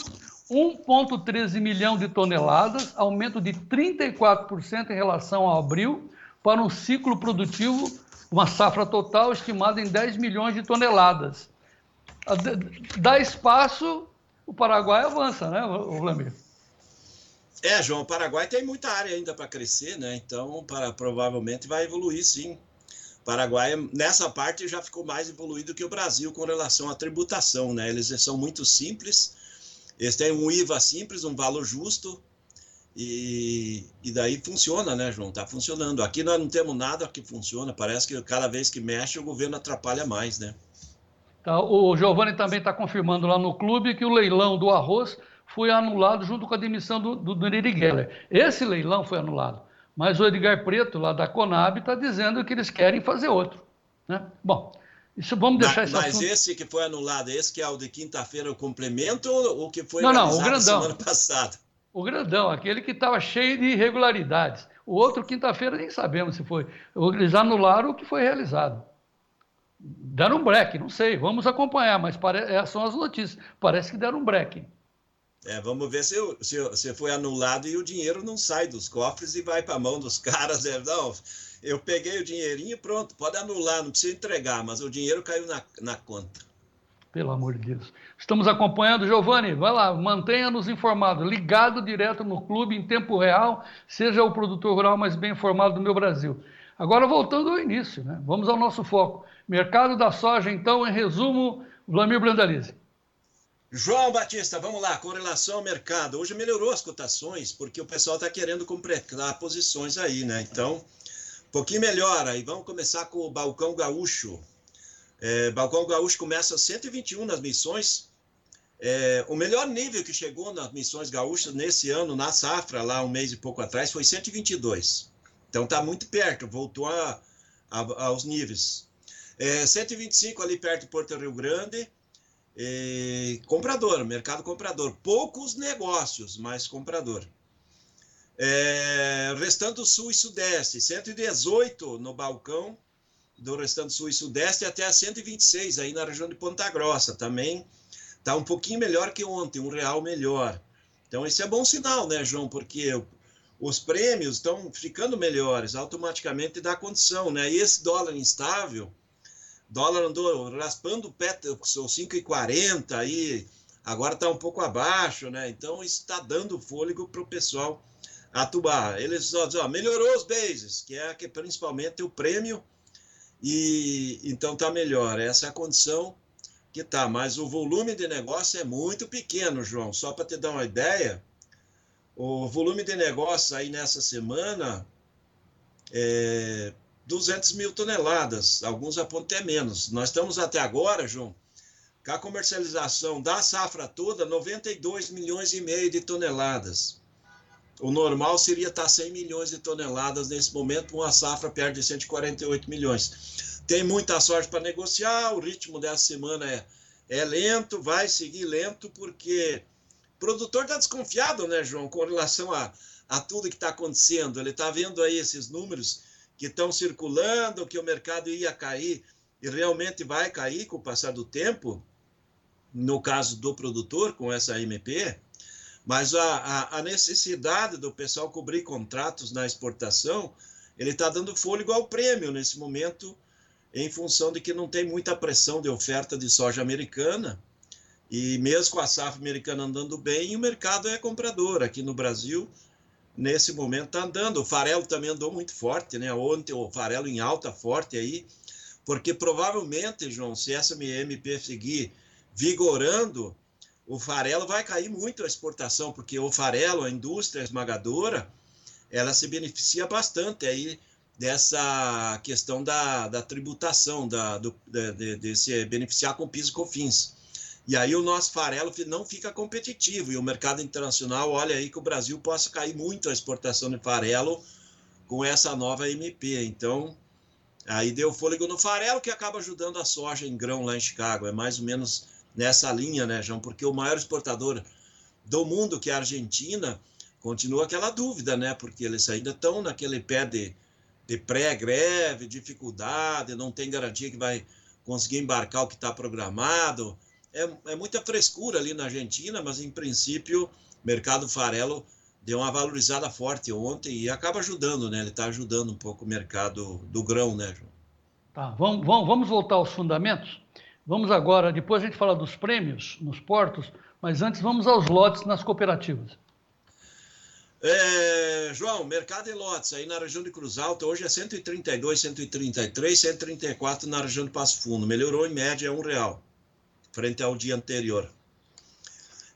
1,13 milhão de toneladas, aumento de 34% em relação a abril, para um ciclo produtivo, uma safra total estimada em 10 milhões de toneladas. Dá espaço, o Paraguai avança, né, Vlamir? João, o Paraguai tem muita área ainda para crescer, né? Então, provavelmente vai evoluir, sim. O Paraguai, nessa parte, já ficou mais evoluído que o Brasil com relação à tributação, né? Eles são muito simples, eles têm um IVA simples, um valor justo, e daí funciona, né, João? Tá funcionando. Aqui nós não temos nada que funciona, parece que cada vez que mexe o governo atrapalha mais, né? Tá, o Giovanni também está confirmando lá no clube que o leilão do arroz foi anulado junto com a demissão do Neri Geller. Esse leilão foi anulado, mas o Edgar Preto, lá da Conab, está dizendo que eles querem fazer outro. Né? Bom, isso vamos deixar esse Mas assunto... esse que foi anulado, esse que é o de quinta-feira, o complemento, ou o que foi Não, o realizado grandão. semana passada? O grandão, aquele que estava cheio de irregularidades. O outro, quinta-feira, nem sabemos se foi. Eles anularam o que foi realizado. Deram um break, não sei, vamos acompanhar, mas essas são as notícias. Parece que deram um break. Vamos ver se foi anulado e o dinheiro não sai dos cofres e vai para a mão dos caras. Não, eu peguei o dinheirinho e pronto, pode anular, não precisa entregar, mas o dinheiro caiu na conta. Pelo amor de Deus. Estamos acompanhando, Giovanni, vai lá, mantenha-nos informados, ligado direto no clube em tempo real, seja o produtor rural mais bem informado do meu Brasil. Agora, voltando ao início, né? Vamos ao nosso foco. Mercado da soja, então, em resumo, Vlamir Brandalize. João Batista, vamos lá, com relação ao mercado. Hoje melhorou as cotações, porque o pessoal está querendo comprar posições aí, né? Então, um pouquinho melhor. Aí vamos começar com o Balcão Gaúcho. Balcão Gaúcho começa a 121 nas missões. O melhor nível que chegou nas missões gaúchas nesse ano, na safra, lá um mês e pouco atrás, foi 122. Então está muito perto, voltou aos níveis. 125 ali perto de Porto Rio Grande. Comprador, mercado comprador. Poucos negócios, mas comprador. Restante Sul e Sudeste, 118 no balcão do restante Sul e Sudeste até a 126 aí na região de Ponta Grossa. Também está um pouquinho melhor que ontem, R$1 melhor. Então esse é bom sinal, né, João? Porque os prêmios estão ficando melhores, automaticamente dá condição, né? E esse dólar instável, dólar andou raspando o pé, são 5,40 aí, agora está um pouco abaixo, né? Então isso está dando fôlego para o pessoal atuar. Eles só dizem, melhorou os bases, que é principalmente o prêmio, e então está melhor. Essa é a condição que está, mas o volume de negócio é muito pequeno, João. Só para te dar uma ideia, o volume de negócio aí nessa semana 200 mil toneladas, alguns apontam até menos. Nós estamos até agora, João, com a comercialização da safra toda, 92 milhões e meio de toneladas. O normal seria estar 100 milhões de toneladas nesse momento, uma safra perto de 148 milhões. Tem muita sorte para negociar, o ritmo dessa semana é lento, vai seguir lento, porque o produtor está desconfiado, né, João, com relação a tudo que está acontecendo. Ele está vendo aí esses números que estão circulando, que o mercado ia cair, e realmente vai cair com o passar do tempo, no caso do produtor, com essa MP, mas a necessidade do pessoal cobrir contratos na exportação, ele está dando fôlego ao prêmio nesse momento, em função de que não tem muita pressão de oferta de soja americana, e mesmo com a safra americana andando bem, o mercado é comprador. Aqui no Brasil, nesse momento está andando. O farelo também andou muito forte, né? Ontem o farelo em alta forte aí, porque provavelmente, João, se essa MP seguir vigorando, o farelo vai cair muito a exportação, porque o farelo, a indústria esmagadora, ela se beneficia bastante aí dessa questão da tributação, de se beneficiar com PIS e COFINS. E aí o nosso farelo não fica competitivo, e o mercado internacional olha aí que o Brasil possa cair muito a exportação de farelo com essa nova MP. Então, aí deu fôlego no farelo, que acaba ajudando a soja em grão lá em Chicago. É mais ou menos nessa linha, né, João? Porque o maior exportador do mundo, que é a Argentina, continua aquela dúvida, né? Porque eles ainda estão naquele pé de pré-greve, dificuldade, não tem garantia que vai conseguir embarcar o que está programado. É muita frescura ali na Argentina, mas em princípio o mercado farelo deu uma valorizada forte ontem e acaba ajudando, né? Ele está ajudando um pouco o mercado do grão, né, João? Tá, vamos voltar aos fundamentos? Vamos agora, depois a gente fala dos prêmios nos portos, mas antes vamos aos lotes nas cooperativas. João, mercado em lotes aí na região de Cruz Alta, hoje é 132, 133, 134 na região de Passo Fundo. Melhorou em média R$1, frente ao dia anterior.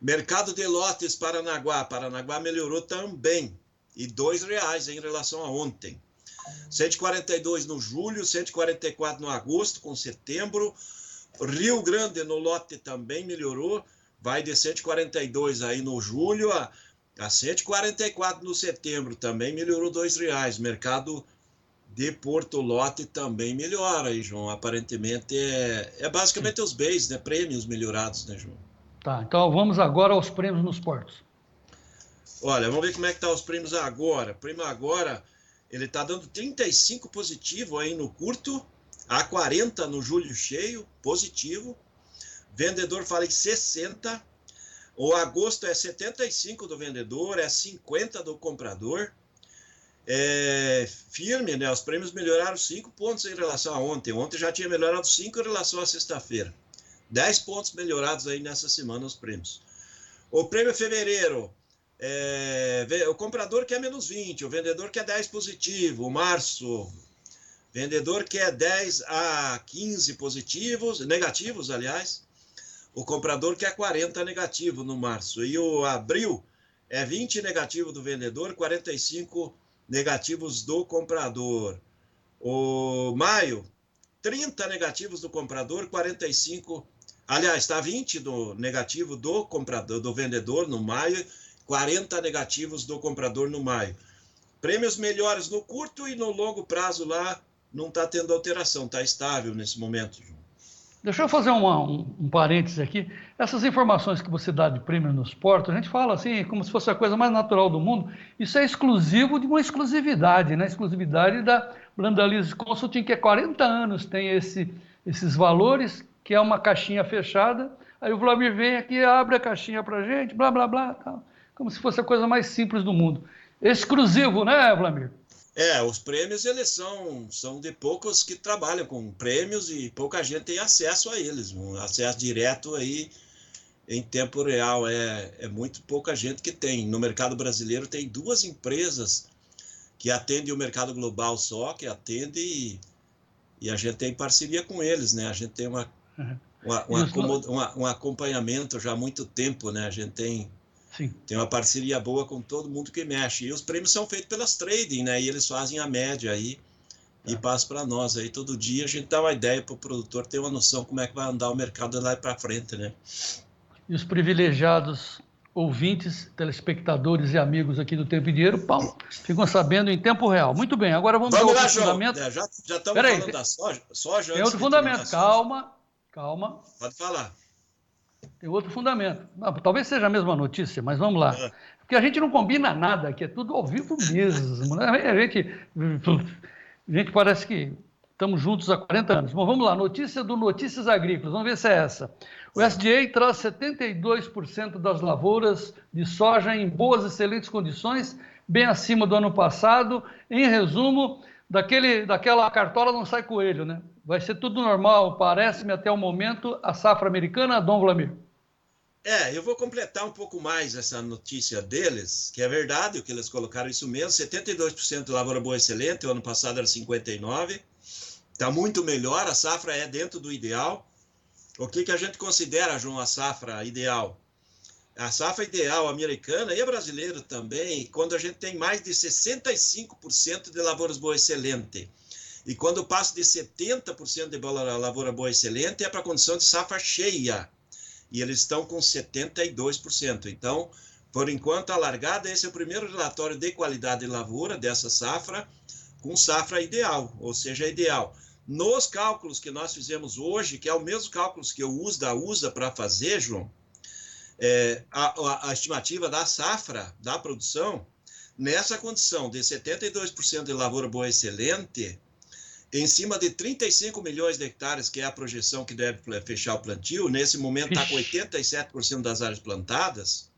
Mercado de lotes Paranaguá. Paranaguá melhorou também, e R$2 em relação a ontem. 142 no julho, 144 no agosto, com setembro. Rio Grande no lote também melhorou, vai de 142 aí no julho a 144 no setembro, também melhorou R$2. Mercado de Porto Lote também melhora aí, João. Aparentemente é basicamente os bens, né? Prêmios melhorados, né, João? Tá, então vamos agora aos prêmios nos portos. Olha, vamos ver como é que tá os prêmios agora. O prêmio agora, ele tá dando 35 positivo aí no curto, a 40 no julho cheio, positivo. Vendedor fala em 60. O agosto é 75 do vendedor, é 50 do comprador. É firme, né? Os prêmios melhoraram 5 pontos em relação a ontem. Ontem já tinha melhorado 5 em relação à sexta-feira. 10 pontos melhorados aí nessa semana os prêmios. O prêmio fevereiro, o comprador quer menos 20, o vendedor quer 10 positivo. O março, vendedor quer 10 a 15 positivos, negativos, aliás. O comprador quer 40 negativo no março. E o abril é 20 negativo do vendedor, 45 negativos do comprador. O maio, 30 negativos do comprador, 45... Aliás, está 20 do negativo do comprador, do vendedor no maio, 40 negativos do comprador no maio. Prêmios melhores no curto e no longo prazo lá não está tendo alteração, está estável nesse momento, João. Deixa eu fazer um parênteses aqui. Essas informações que você dá de prêmio nos portos, a gente fala assim, como se fosse a coisa mais natural do mundo. Isso é exclusivo de uma exclusividade, né? Exclusividade da Brandalize Consulting, que há 40 anos tem esses valores, que é uma caixinha fechada. Aí o Vlamir vem aqui, abre a caixinha pra gente, blá, blá, blá, tal. Como se fosse a coisa mais simples do mundo. Exclusivo, né, Vlamir? Os prêmios, eles são de poucos que trabalham com prêmios e pouca gente tem acesso a eles. Um acesso direto aí em tempo real. É muito pouca gente que tem. No mercado brasileiro tem 2 empresas que atendem o mercado global só, que atendem e a gente tem parceria com eles, né? A gente tem um acompanhamento já há muito tempo, né? A gente tem uma parceria boa com todo mundo que mexe. E os prêmios são feitos pelas trading, né? E eles fazem a média aí e passam para nós. Aí todo dia a gente dá uma ideia para o produtor ter uma noção como é que vai andar o mercado lá para frente, né? E os privilegiados ouvintes, telespectadores e amigos aqui do Tempo e Dinheiro, Paulo, ficam sabendo em tempo real. Muito bem, agora vamos ao outro fundamento. Já estamos falando da soja. Tem outro fundamento, calma. Pode falar. Tem outro fundamento. Talvez seja a mesma notícia, mas vamos lá. Porque a gente não combina nada aqui, é tudo ao vivo mesmo. Né? A gente parece que estamos juntos há 40 anos. Bom, vamos lá, notícia do Notícias Agrícolas, vamos ver se é essa. O SDA traz 72% das lavouras de soja em boas, excelentes condições, bem acima do ano passado. Em resumo, daquela cartola não sai coelho, né? Vai ser tudo normal, parece-me, até o momento, a safra americana, Dom Vlamir. Eu vou completar um pouco mais essa notícia deles, que é verdade, o que eles colocaram isso mesmo, 72% de lavoura boa excelente, o ano passado era 59%, está muito melhor, a safra é dentro do ideal. O que a gente considera, João, a safra ideal? A safra ideal americana e brasileira também, quando a gente tem mais de 65% de lavouras boa excelente. E quando passa de 70% de lavoura boa excelente, é para condição de safra cheia. E eles estão com 72%. Então, por enquanto, a largada, esse é o primeiro relatório de qualidade de lavoura dessa safra, com safra ideal, ou seja, ideal. Nos cálculos que nós fizemos hoje, que é o mesmo cálculos que o USDA usa para fazer, João, a estimativa da safra, da produção, nessa condição de 72% de lavoura boa excelente, em cima de 35 milhões de hectares, que é a projeção que deve fechar o plantio, nesse momento está com 87% das áreas plantadas.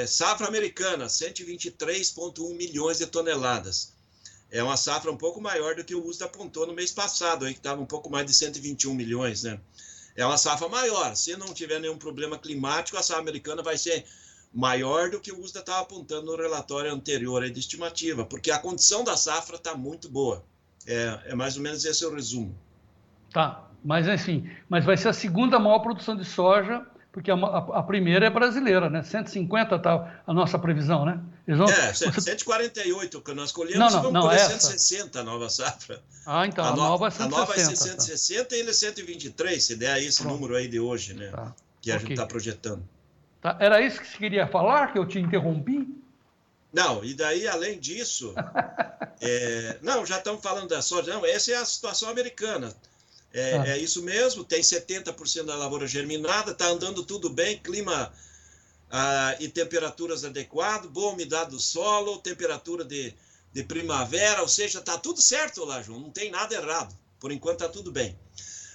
Safra americana, 123,1 milhões de toneladas. É uma safra um pouco maior do que o USDA apontou no mês passado, aí, que estava um pouco mais de 121 milhões, né? É uma safra maior. Se não tiver nenhum problema climático, a safra americana vai ser maior do que o USDA estava apontando no relatório anterior aí de estimativa, porque a condição da safra está muito boa. É mais ou menos esse o resumo. Tá, mas enfim, vai ser a segunda maior produção de soja porque a primeira é brasileira, né? 150 tá a nossa previsão, né? Eles vão, 148 que nós colhemos, vamos colher essa. 160 a nova safra. Ah, então, a nova é 160. A nova vai ser 160 tá. E ele é 123, se der esse Pronto. Número aí de hoje, né? Tá. Que a gente está projetando. Tá. Era isso que você queria falar, que eu te interrompi? Não, e daí, além disso, não, já estamos falando da soja, não, essa é a situação americana. É isso mesmo, tem 70% da lavoura germinada, está andando tudo bem, clima e temperaturas adequadas, boa umidade do solo, temperatura de primavera, ou seja, está tudo certo lá, João, não tem nada errado, por enquanto está tudo bem.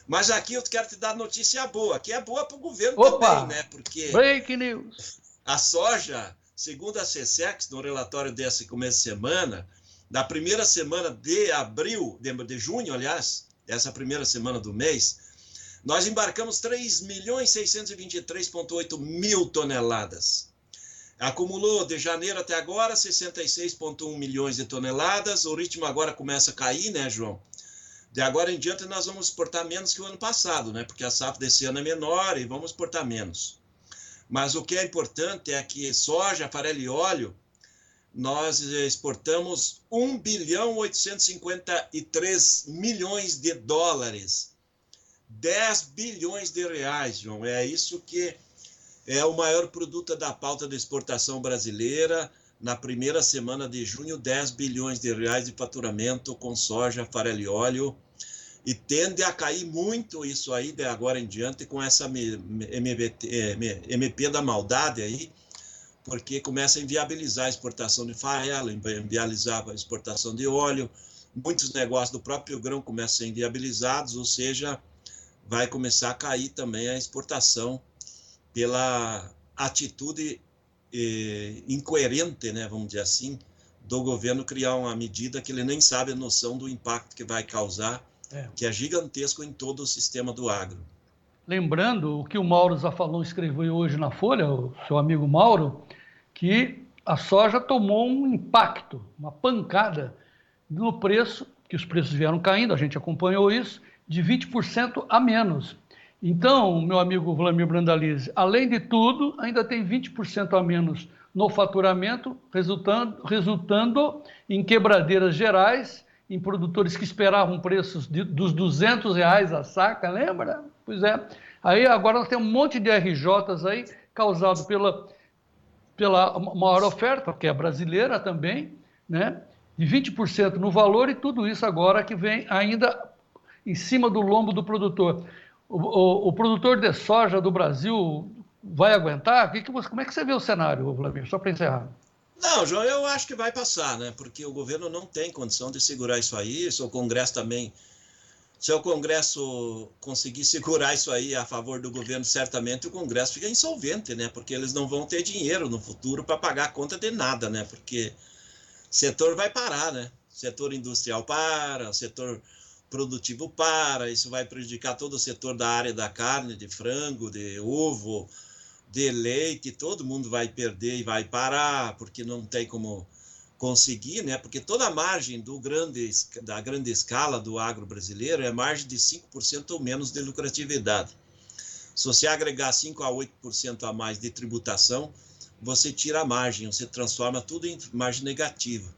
Mas aqui eu quero te dar notícia boa, que é boa para o governo também, né? Porque Break news. A soja, segundo a SECEX, no relatório desse começo de semana, da primeira semana de de junho, aliás, essa primeira semana do mês, nós embarcamos 3.623.8 mil toneladas. Acumulou de janeiro até agora 66,1 milhões de toneladas. O ritmo agora começa a cair, né, João? De agora em diante nós vamos exportar menos que o ano passado, né? Porque a safra desse ano é menor e vamos exportar menos. Mas o que é importante é que soja, farelo e óleo, nós exportamos 1.853 bilhões de dólares. 10 bilhões de reais, João. É isso que é o maior produto da pauta de exportação brasileira. Na primeira semana de junho, 10 bilhões de reais de faturamento com soja, farelo e óleo. E tende a cair muito isso aí de agora em diante com essa MP da maldade aí, porque começa a inviabilizar a exportação de farelo, inviabilizar a exportação de óleo, muitos negócios do próprio grão começam a ser inviabilizados, ou seja, vai começar a cair também a exportação pela atitude incoerente, né, vamos dizer assim, do governo criar uma medida que ele nem sabe a noção do impacto que vai causar, que é gigantesco em todo o sistema do agro. Lembrando o que o Mauro Zafalon escreveu hoje na Folha, o seu amigo Mauro, que a soja tomou um impacto, uma pancada no preço, que os preços vieram caindo, a gente acompanhou isso, de 20% a menos. Então, meu amigo Vlamir Brandalize, além de tudo, ainda tem 20% a menos no faturamento, resultando em quebradeiras gerais, em produtores que esperavam preços dos R$200 a saca, lembra? Pois é. Aí agora nós temos um monte de RJs aí, causado pela maior oferta, que é brasileira também, né? De 20% no valor, e tudo isso agora que vem ainda em cima do lombo do produtor. O produtor de soja do Brasil vai aguentar? Como é que você vê o cenário, Vladimir? Só para encerrar. Não, João, eu acho que vai passar, né? Porque o governo não tem condição de segurar isso aí, o Congresso também. Se o Congresso conseguir segurar isso aí a favor do governo, certamente o Congresso fica insolvente, né? Porque eles não vão ter dinheiro no futuro para pagar a conta de nada, né? Porque o setor vai parar, né? O setor industrial para, o setor produtivo para, isso vai prejudicar todo o setor da área da carne, de frango, de ovo, de leite, todo mundo vai perder e vai parar, porque não tem como conseguir, né? Porque toda a margem da grande escala do agro brasileiro é margem de 5% ou menos de lucratividade. Se você agregar 5 a 8% a mais de tributação, você tira a margem, você transforma tudo em margem negativa.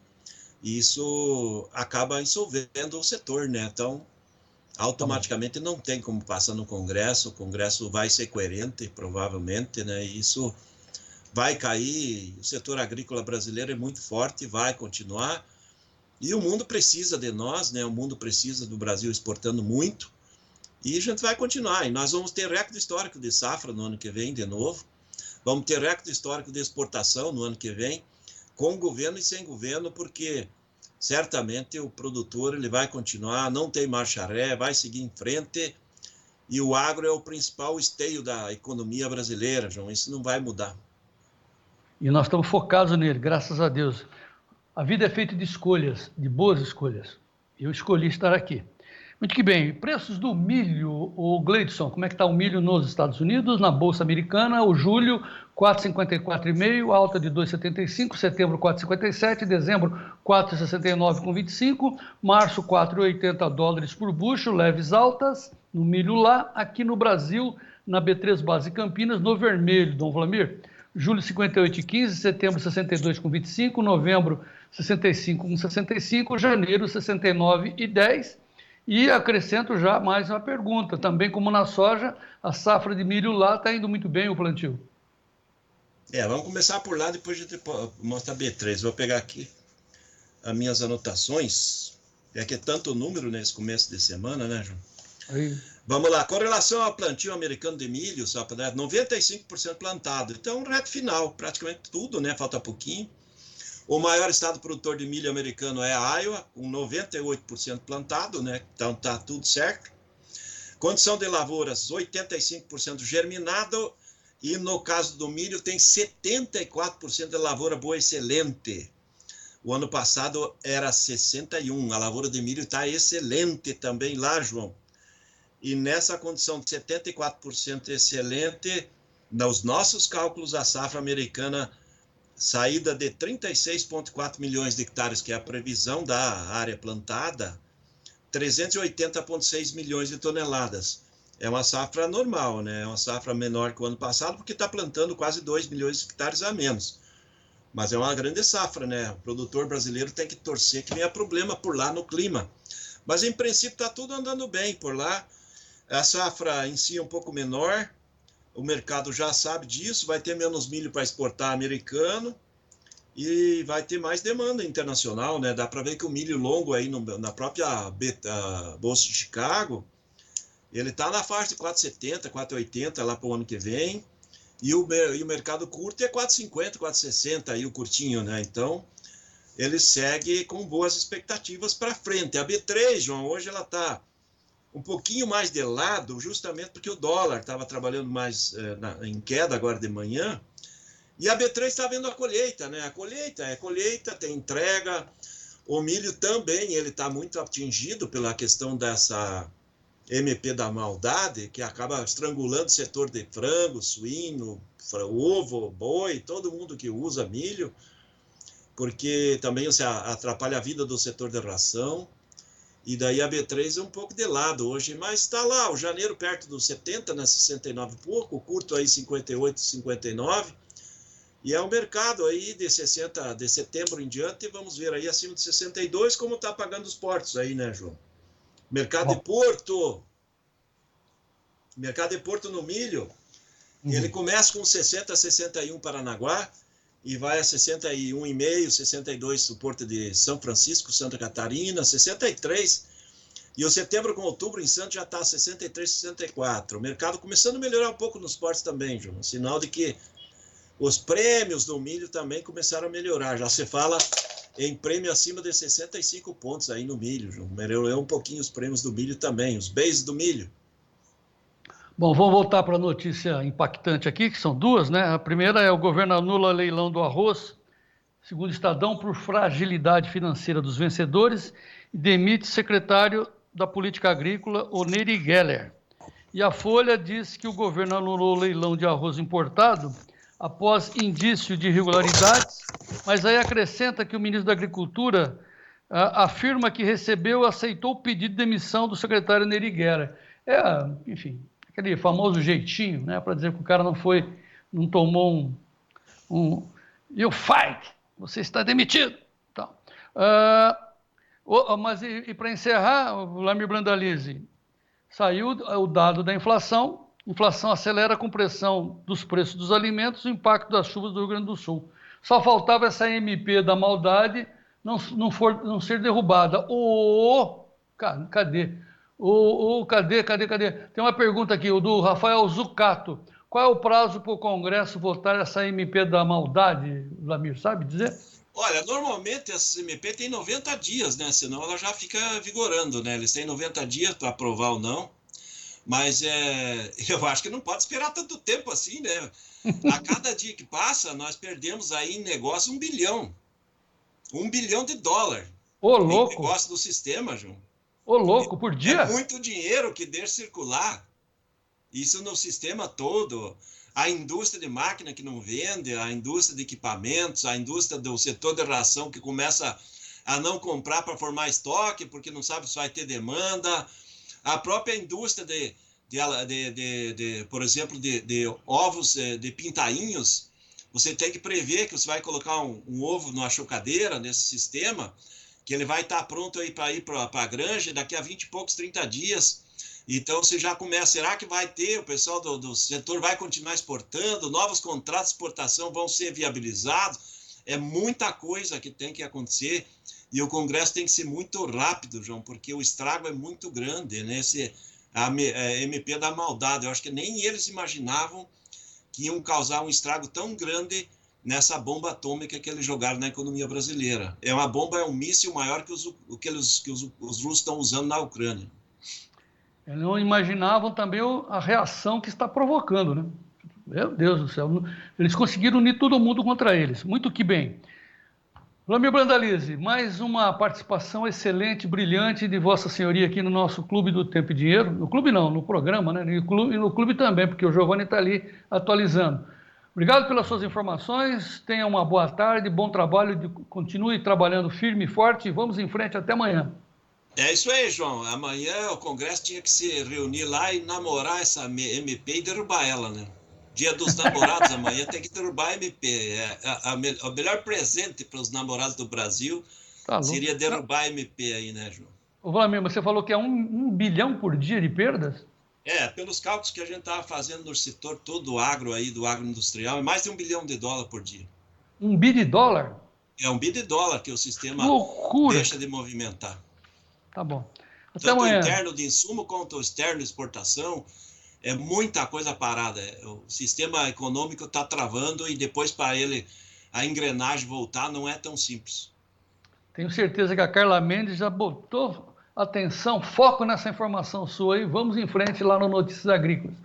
E isso acaba insolvendo o setor, né? Então, automaticamente não tem como passar no Congresso, o Congresso vai ser coerente, provavelmente, né? E isso vai cair, o setor agrícola brasileiro é muito forte, vai continuar, e o mundo precisa de nós, né? O mundo precisa do Brasil exportando muito, e a gente vai continuar, e nós vamos ter recorde histórico de safra no ano que vem, de novo, vamos ter recorde histórico de exportação no ano que vem, com governo e sem governo, porque certamente o produtor ele vai continuar, não tem marcha ré, vai seguir em frente, e o agro é o principal esteio da economia brasileira, João, isso não vai mudar. E nós estamos focados nele, graças a Deus. A vida é feita de escolhas, de boas escolhas. Eu escolhi estar aqui. Muito que bem, preços do milho, o Gleidson, como é que está o milho nos Estados Unidos? Na Bolsa Americana, o julho, 4,54,5, alta de 2,75, setembro 4,57, dezembro 4,69,25, março 4,80 dólares por bucho, leves altas no milho lá. Aqui no Brasil, na B3 Base Campinas, no vermelho, Dom Vlamir. Julho 58,15, setembro 62,25, novembro 65,65, janeiro 69,10. E acrescento já mais uma pergunta, também como na soja, a safra de milho lá está indo muito bem o plantio. Vamos começar por lá, depois a gente mostra a B3. Vou pegar aqui as minhas anotações. É que é tanto número nesse começo de semana, né, João? Aí. Vamos lá, com relação ao plantio americano de milho, só para 95% plantado. Então, reto final, praticamente tudo, né? Falta pouquinho. O maior estado produtor de milho americano é a Iowa, com 98% plantado, né? Então tá tudo certo. Condição de lavouras, 85% germinado. E no caso do milho, tem 74% de lavoura boa excelente. O ano passado era 61%. A lavoura de milho está excelente também lá, João. E nessa condição de 74% excelente, nos nossos cálculos, a safra americana, saída de 36,4 milhões de hectares, que é a previsão da área plantada, 380,6 milhões de toneladas. É uma safra normal, né? É uma safra menor que o ano passado, porque está plantando quase 2 milhões de hectares a menos. Mas é uma grande safra, né? O produtor brasileiro tem que torcer que venha problema por lá no clima. Mas, em princípio, está tudo andando bem por lá. A safra em si é um pouco menor. O mercado já sabe disso. Vai ter menos milho para exportar americano. E vai ter mais demanda internacional, né? Dá para ver que o milho longo aí na própria Bolsa de Chicago, ele está na faixa de 4,70, 4,80 lá para o ano que vem. E o mercado curto é 4,50, 4,60 aí o curtinho, né? Então, ele segue com boas expectativas para frente. A B3, João, hoje ela está um pouquinho mais de lado, justamente porque o dólar estava trabalhando mais em queda agora de manhã. E a B3 está vendo a colheita, né? A colheita é colheita, tem entrega. O milho também, ele está muito atingido pela questão dessa MP da maldade, que acaba estrangulando o setor de frango, suíno, ovo, boi, todo mundo que usa milho, porque também você atrapalha a vida do setor de ração. E daí a B3 é um pouco de lado hoje, mas está lá, o janeiro perto dos 70, né, 69 e pouco, o curto aí 58, 59, e é um mercado aí de 60, de setembro em diante, vamos ver aí acima de 62, como está pagando os portos aí, né, João? Mercado de Porto. Mercado de Porto no milho, ele começa com 60, 61 Paranaguá e vai a 61,5, 62 o Porto de São Francisco, Santa Catarina, 63. E o setembro com outubro em Santos já está 63, 64. O mercado começando a melhorar um pouco nos portos também, João. Sinal de que os prêmios do milho também começaram a melhorar. Já se fala em prêmio acima de 65 pontos aí no milho, João. Melhorou um pouquinho os prêmios do milho também, os bases do milho. Bom, vamos voltar para a notícia impactante aqui, que são duas, né? A primeira é o governo anula leilão do arroz, segundo o Estadão, por fragilidade financeira dos vencedores e demite secretário da Política Agrícola, Oneri Geller. E a Folha diz que o governo anulou o leilão de arroz importado após indício de irregularidades, mas aí acrescenta que o ministro da Agricultura afirma que recebeu e aceitou o pedido de demissão do secretário Oneri Geller. Enfim, aquele famoso jeitinho, né, para dizer que o cara não tomou you fight, você está demitido. Então, mas para encerrar, o Vlamir Brandalize, saiu o dado da inflação acelera com pressão dos preços dos alimentos, o impacto das chuvas do Rio Grande do Sul. Só faltava essa MP da maldade não ser derrubada. Cadê? Cadê? Tem uma pergunta aqui, o do Rafael Zucato. Qual é o prazo para o Congresso votar essa MP da maldade, Vlamir, sabe dizer? Olha, normalmente essa MP tem 90 dias, né? Senão ela já fica vigorando, né? Eles têm 90 dias para aprovar ou não. Mas eu acho que não pode esperar tanto tempo assim, né? A cada dia que passa, nós perdemos aí em negócio $1 bilhão. $1 bilhão. Ô, louco! Em negócio do sistema, João. Ô, louco, por dia? É muito dinheiro que deixa circular. Isso no sistema todo. A indústria de máquina que não vende, a indústria de equipamentos, a indústria do setor de ração que começa a não comprar para formar estoque, porque não sabe se vai ter demanda. A própria indústria por exemplo, de ovos de pintainhos, você tem que prever que você vai colocar um ovo numa chocadeira nesse sistema, que ele vai estar pronto aí para ir para a granja daqui a 20 e poucos, 30 dias. Então você já começa, será que vai ter, o pessoal do setor vai continuar exportando, novos contratos de exportação vão ser viabilizados? É muita coisa que tem que acontecer e o Congresso tem que ser muito rápido, João, porque o estrago é muito grande, né? A MP da maldade, eu acho que nem eles imaginavam que iam causar um estrago tão grande nessa bomba atômica que eles jogaram na economia brasileira. É um míssil maior que os russos estão usando na Ucrânia. Eles não imaginavam também a reação que está provocando, né? Meu Deus do céu, eles conseguiram unir todo mundo contra eles, muito que bem. Vlamir Brandalize, mais uma participação excelente, brilhante de Vossa Senhoria aqui no nosso Clube do Tempo e Dinheiro. No clube não, no programa, né? E no clube também, porque o Giovanni está ali atualizando. Obrigado pelas suas informações, tenha uma boa tarde, bom trabalho, continue trabalhando firme e forte e vamos em frente até amanhã. É isso aí, João. Amanhã o Congresso tinha que se reunir lá e namorar essa MP e derrubar ela, né? Dia dos namorados, amanhã tem que derrubar a MP. O melhor presente para os namorados do Brasil seria derrubar a MP aí, né, João? Ô, Vlamir, você falou que é 1 bilhão por dia de perdas? Pelos cálculos que a gente estava fazendo no setor todo do agro aí, do agroindustrial, é mais de $1 bilhão por dia. $1 bilhão? É $1 bilhão que o sistema deixa de movimentar. Tá bom. Até Tanto amanhã. o interno de insumo quanto o externo de exportação, é muita coisa parada. O sistema econômico está travando e depois para a engrenagem voltar não é tão simples. Tenho certeza que a Carla Mendes já botou atenção, foco nessa informação sua aí. Vamos em frente lá no Notícias Agrícolas.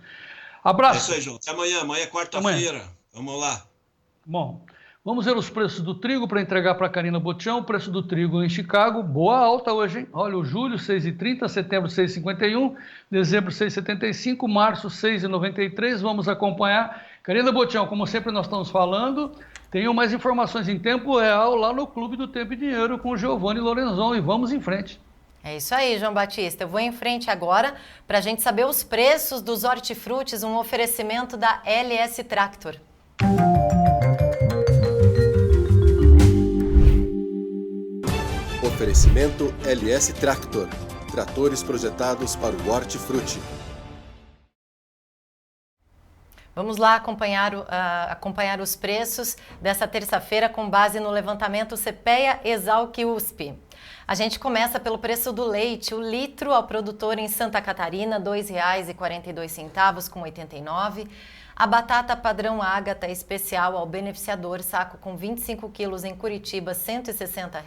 Abraço. É isso aí, João. Até amanhã. Amanhã é quarta-feira. Vamos lá. Bom, vamos ver os preços do trigo para entregar para a Karina Botião. O preço do trigo em Chicago, boa alta hoje, hein? Olha, o julho 6,30, setembro 6,51, dezembro 6,75, março 6,93. Vamos acompanhar. Karina Botião, como sempre nós estamos falando, tenho mais informações em tempo real lá no Clube do Tempo e Dinheiro com o Giovanni Lorenzon e vamos em frente. É isso aí, João Batista. Eu vou em frente agora para a gente saber os preços dos hortifrutis, um oferecimento da LS Tractor. Oferecimento LS Tractor. Tratores projetados para o hortifruti. Vamos lá acompanhar os preços dessa terça-feira com base no levantamento CPEA-Exalc-USP. A gente começa pelo preço do leite. O litro ao produtor em Santa Catarina, R$ 2,42,89. A batata padrão Ágata especial ao beneficiador, saco com 25 quilos em Curitiba, R$ 160.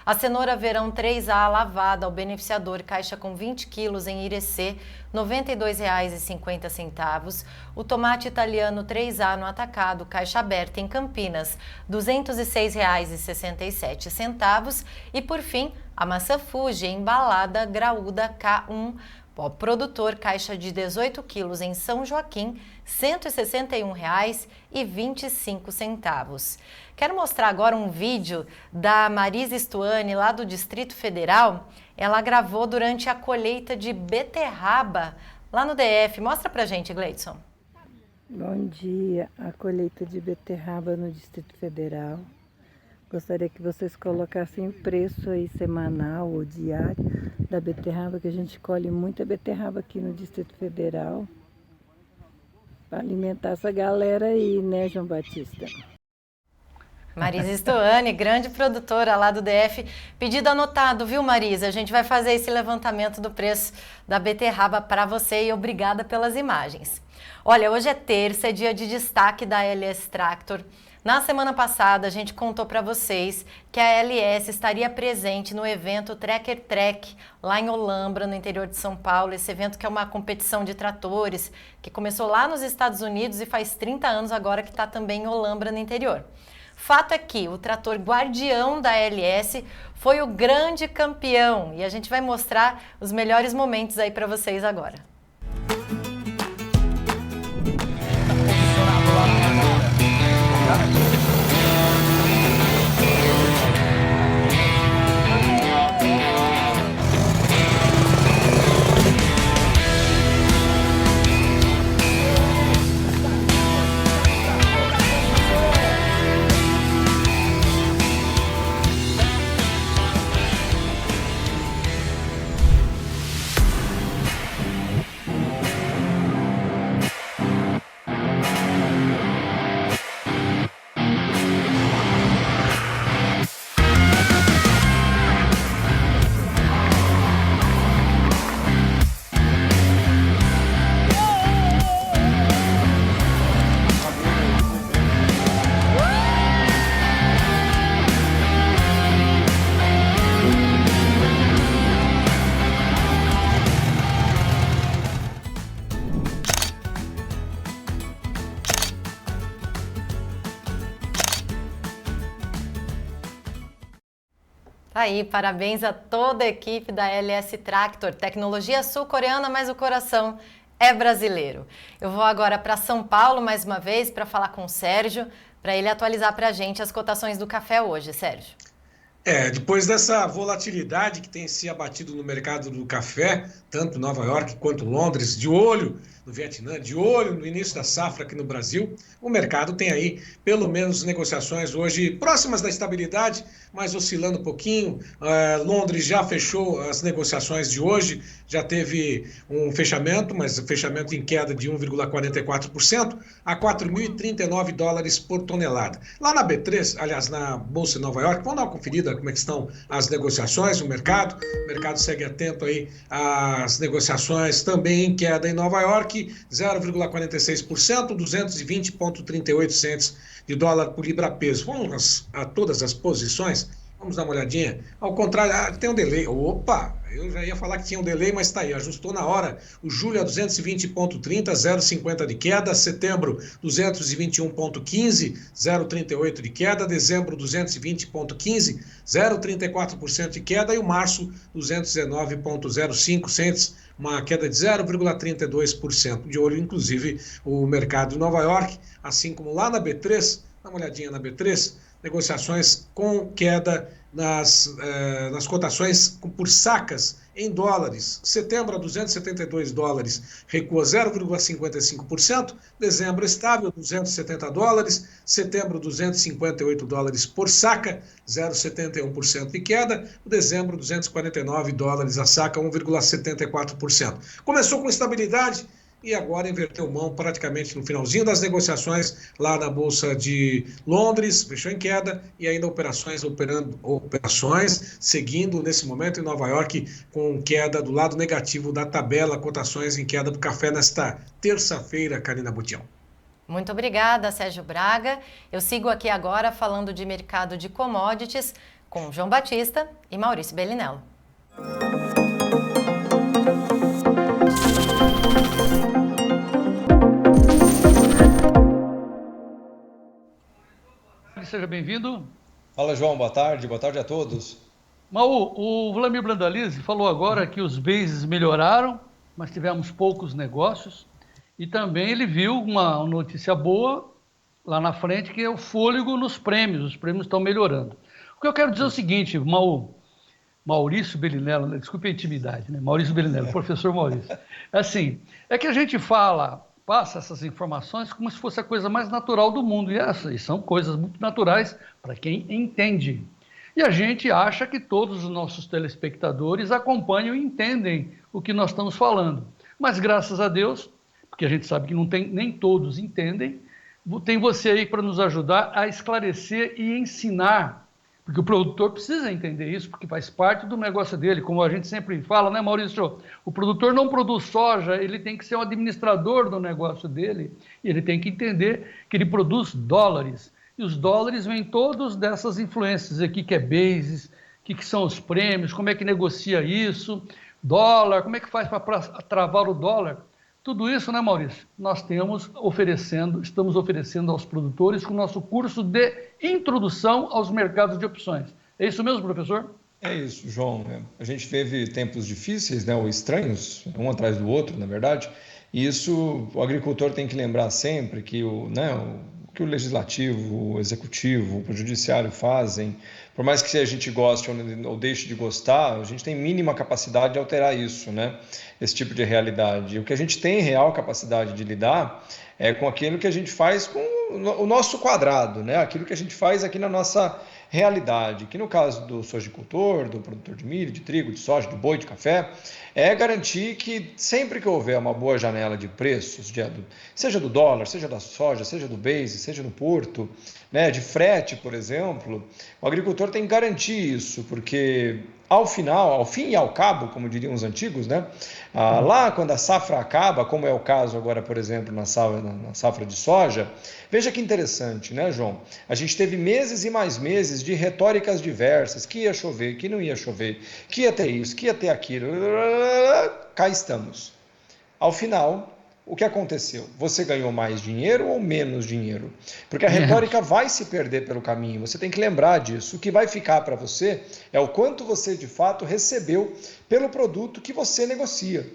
A cenoura verão 3A lavada ao beneficiador, caixa com 20 quilos em Irecê, R$ 92,50. O tomate italiano 3A no atacado, caixa aberta em Campinas, R$ 206,67. E por fim, a maçã Fuji embalada graúda K1, o produtor, caixa de 18 quilos em São Joaquim, R$ 161,25. Quero mostrar agora um vídeo da Marisa Stuani, lá do Distrito Federal. Ela gravou durante a colheita de beterraba lá no DF. Mostra pra gente, Gleidson. Bom dia, a colheita de beterraba no Distrito Federal. Gostaria que vocês colocassem o preço aí semanal ou diário da beterraba, que a gente colhe muita beterraba aqui no Distrito Federal. Para alimentar essa galera aí, né, João Batista? Marisa Stuani, grande produtora lá do DF. Pedido anotado, viu, Marisa? A gente vai fazer esse levantamento do preço da beterraba para você e obrigada pelas imagens. Olha, hoje é terça, é dia de destaque da LS Tractor. Na semana passada, a gente contou para vocês que a LS estaria presente no evento Trekker Trek, lá em Olambra, no interior de São Paulo. Esse evento que é uma competição de tratores, que começou lá nos Estados Unidos e faz 30 anos agora que está também em Olambra, no interior. Fato é que o trator guardião da LS foi o grande campeão e a gente vai mostrar os melhores momentos aí para vocês agora. Tá aí, parabéns a toda a equipe da LS Tractor, tecnologia sul-coreana, mas o coração é brasileiro. Eu vou agora para São Paulo mais uma vez para falar com o Sérgio, para ele atualizar para a gente as cotações do café hoje, Sérgio. Depois dessa volatilidade que tem se abatido no mercado do café, tanto Nova York quanto Londres, de olho no Vietnã, de olho no início da safra aqui no Brasil, o mercado tem aí pelo menos negociações hoje próximas da estabilidade, mas oscilando um pouquinho. Londres já fechou as negociações de hoje, já teve um fechamento, mas fechamento em queda de 1,44% a 4.039 dólares por tonelada. Lá na B3, aliás, na Bolsa de Nova York, vamos dar uma conferida como é que estão as negociações, o mercado segue atento aí às negociações também em queda em Nova York, 0,46%, 220,38 cents de dólar por libra-peso. Vamos a todas as posições? Vamos dar uma olhadinha. Ao contrário, tem um delay. Opa, eu já ia falar que tinha um delay, mas está aí, ajustou na hora. O julho a 220,30, 0,50 de queda. Setembro, 221,15, 0,38 de queda. Dezembro, 220,15, 0,34% de queda. E o março, 219,05 cents, uma queda de 0,32%. De olho, inclusive, o mercado de Nova York, assim como lá na B3, dá uma olhadinha na B3, negociações com queda nas cotações por sacas em dólares. Setembro a 272 dólares, recua 0,55%. Dezembro estável, 270 dólares. Setembro, 258 dólares por saca, 0,71% de queda. Dezembro, 249 dólares a saca, 1,74%. Começou com estabilidade e agora inverteu mão praticamente no finalzinho das negociações lá na Bolsa de Londres, fechou em queda, e ainda operações seguindo nesse momento em Nova York com queda do lado negativo da tabela, cotações em queda do café nesta terça-feira, Karina Butião. Muito obrigada, Sérgio Braga. Eu sigo aqui agora falando de mercado de commodities com João Batista e Maurício Bellinello. Seja bem-vindo. Fala, João, boa tarde a todos. Maú, o Vlamir Brandalize falou agora que os bases melhoraram, mas tivemos poucos negócios, e também ele viu uma notícia boa lá na frente, que é o fôlego nos prêmios, os prêmios estão melhorando. O que eu quero dizer é o seguinte, Maurício Bellinello, desculpe a intimidade, né? Maurício Bellinello, professor Maurício. Assim, é que a gente passa essas informações como se fosse a coisa mais natural do mundo, e são coisas muito naturais para quem entende. E a gente acha que todos os nossos telespectadores acompanham e entendem o que nós estamos falando. Mas graças a Deus, porque a gente sabe que nem todos entendem, tem você aí para nos ajudar a esclarecer e ensinar, porque o produtor precisa entender isso, porque faz parte do negócio dele, como a gente sempre fala, né, Maurício? O produtor não produz soja, ele tem que ser um administrador do negócio dele, e ele tem que entender que ele produz dólares, e os dólares vêm todos dessas influências aqui, que é bases, o que são os prêmios, como é que negocia isso, dólar, como é que faz para travar o dólar? Tudo isso, né, Maurício? Nós estamos oferecendo aos produtores com o nosso curso de introdução aos mercados de opções. É isso mesmo, professor? É isso, João. A gente teve tempos difíceis, né, ou estranhos, um atrás do outro, na verdade, e isso o agricultor tem que lembrar sempre que o que o legislativo, o executivo, o judiciário fazem, por mais que a gente goste ou deixe de gostar, a gente tem mínima capacidade de alterar isso, né? Esse tipo de realidade. E o que a gente tem real capacidade de lidar é com aquilo que a gente faz com o nosso quadrado, né? Aquilo que a gente faz aqui na nossa realidade, que no caso do sojicultor, do produtor de milho, de trigo, de soja, de boi, de café, é garantir que sempre que houver uma boa janela de preços, seja do dólar, seja da soja, seja do base, seja no porto, né, de frete, por exemplo, o agricultor tem que garantir isso, porque ao fim e ao cabo, como diriam os antigos, né, lá quando a safra acaba, como é o caso agora, por exemplo, na safra de soja, veja que interessante, né, João? A gente teve meses e mais meses de retóricas diversas, que ia chover, que não ia chover, que ia ter isso, que ia ter aquilo, cá estamos. Ao final, o que aconteceu? Você ganhou mais dinheiro ou menos dinheiro? Porque a retórica vai se perder pelo caminho, você tem que lembrar disso. O que vai ficar para você é o quanto você de fato recebeu pelo produto que você negocia.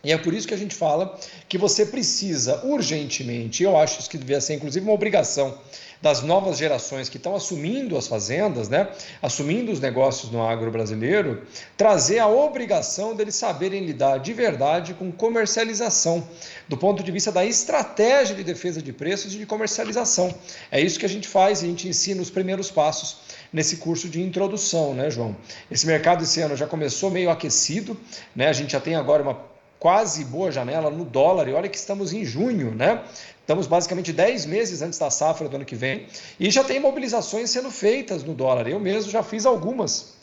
E é por isso que a gente fala que você precisa urgentemente, eu acho isso que devia ser inclusive uma obrigação das novas gerações que estão assumindo as fazendas, né, assumindo os negócios no agro brasileiro, trazer a obrigação deles saberem lidar de verdade com comercialização, do ponto de vista da estratégia de defesa de preços e de comercialização. É isso que a gente faz, a gente ensina os primeiros passos nesse curso de introdução, né, João? Esse mercado esse ano já começou meio aquecido, né, a gente já tem agora uma quase boa janela no dólar, e olha que estamos em junho, né? Estamos basicamente 10 meses antes da safra do ano que vem, e já tem mobilizações sendo feitas no dólar. Eu mesmo já fiz algumas.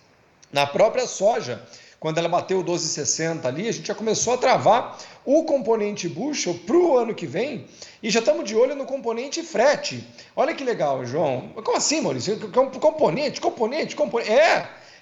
Na própria soja, quando ela bateu 12,60 ali, a gente já começou a travar o componente bushel para o ano que vem, e já estamos de olho no componente frete. Olha que legal, João. Como assim, Maurício? Componente?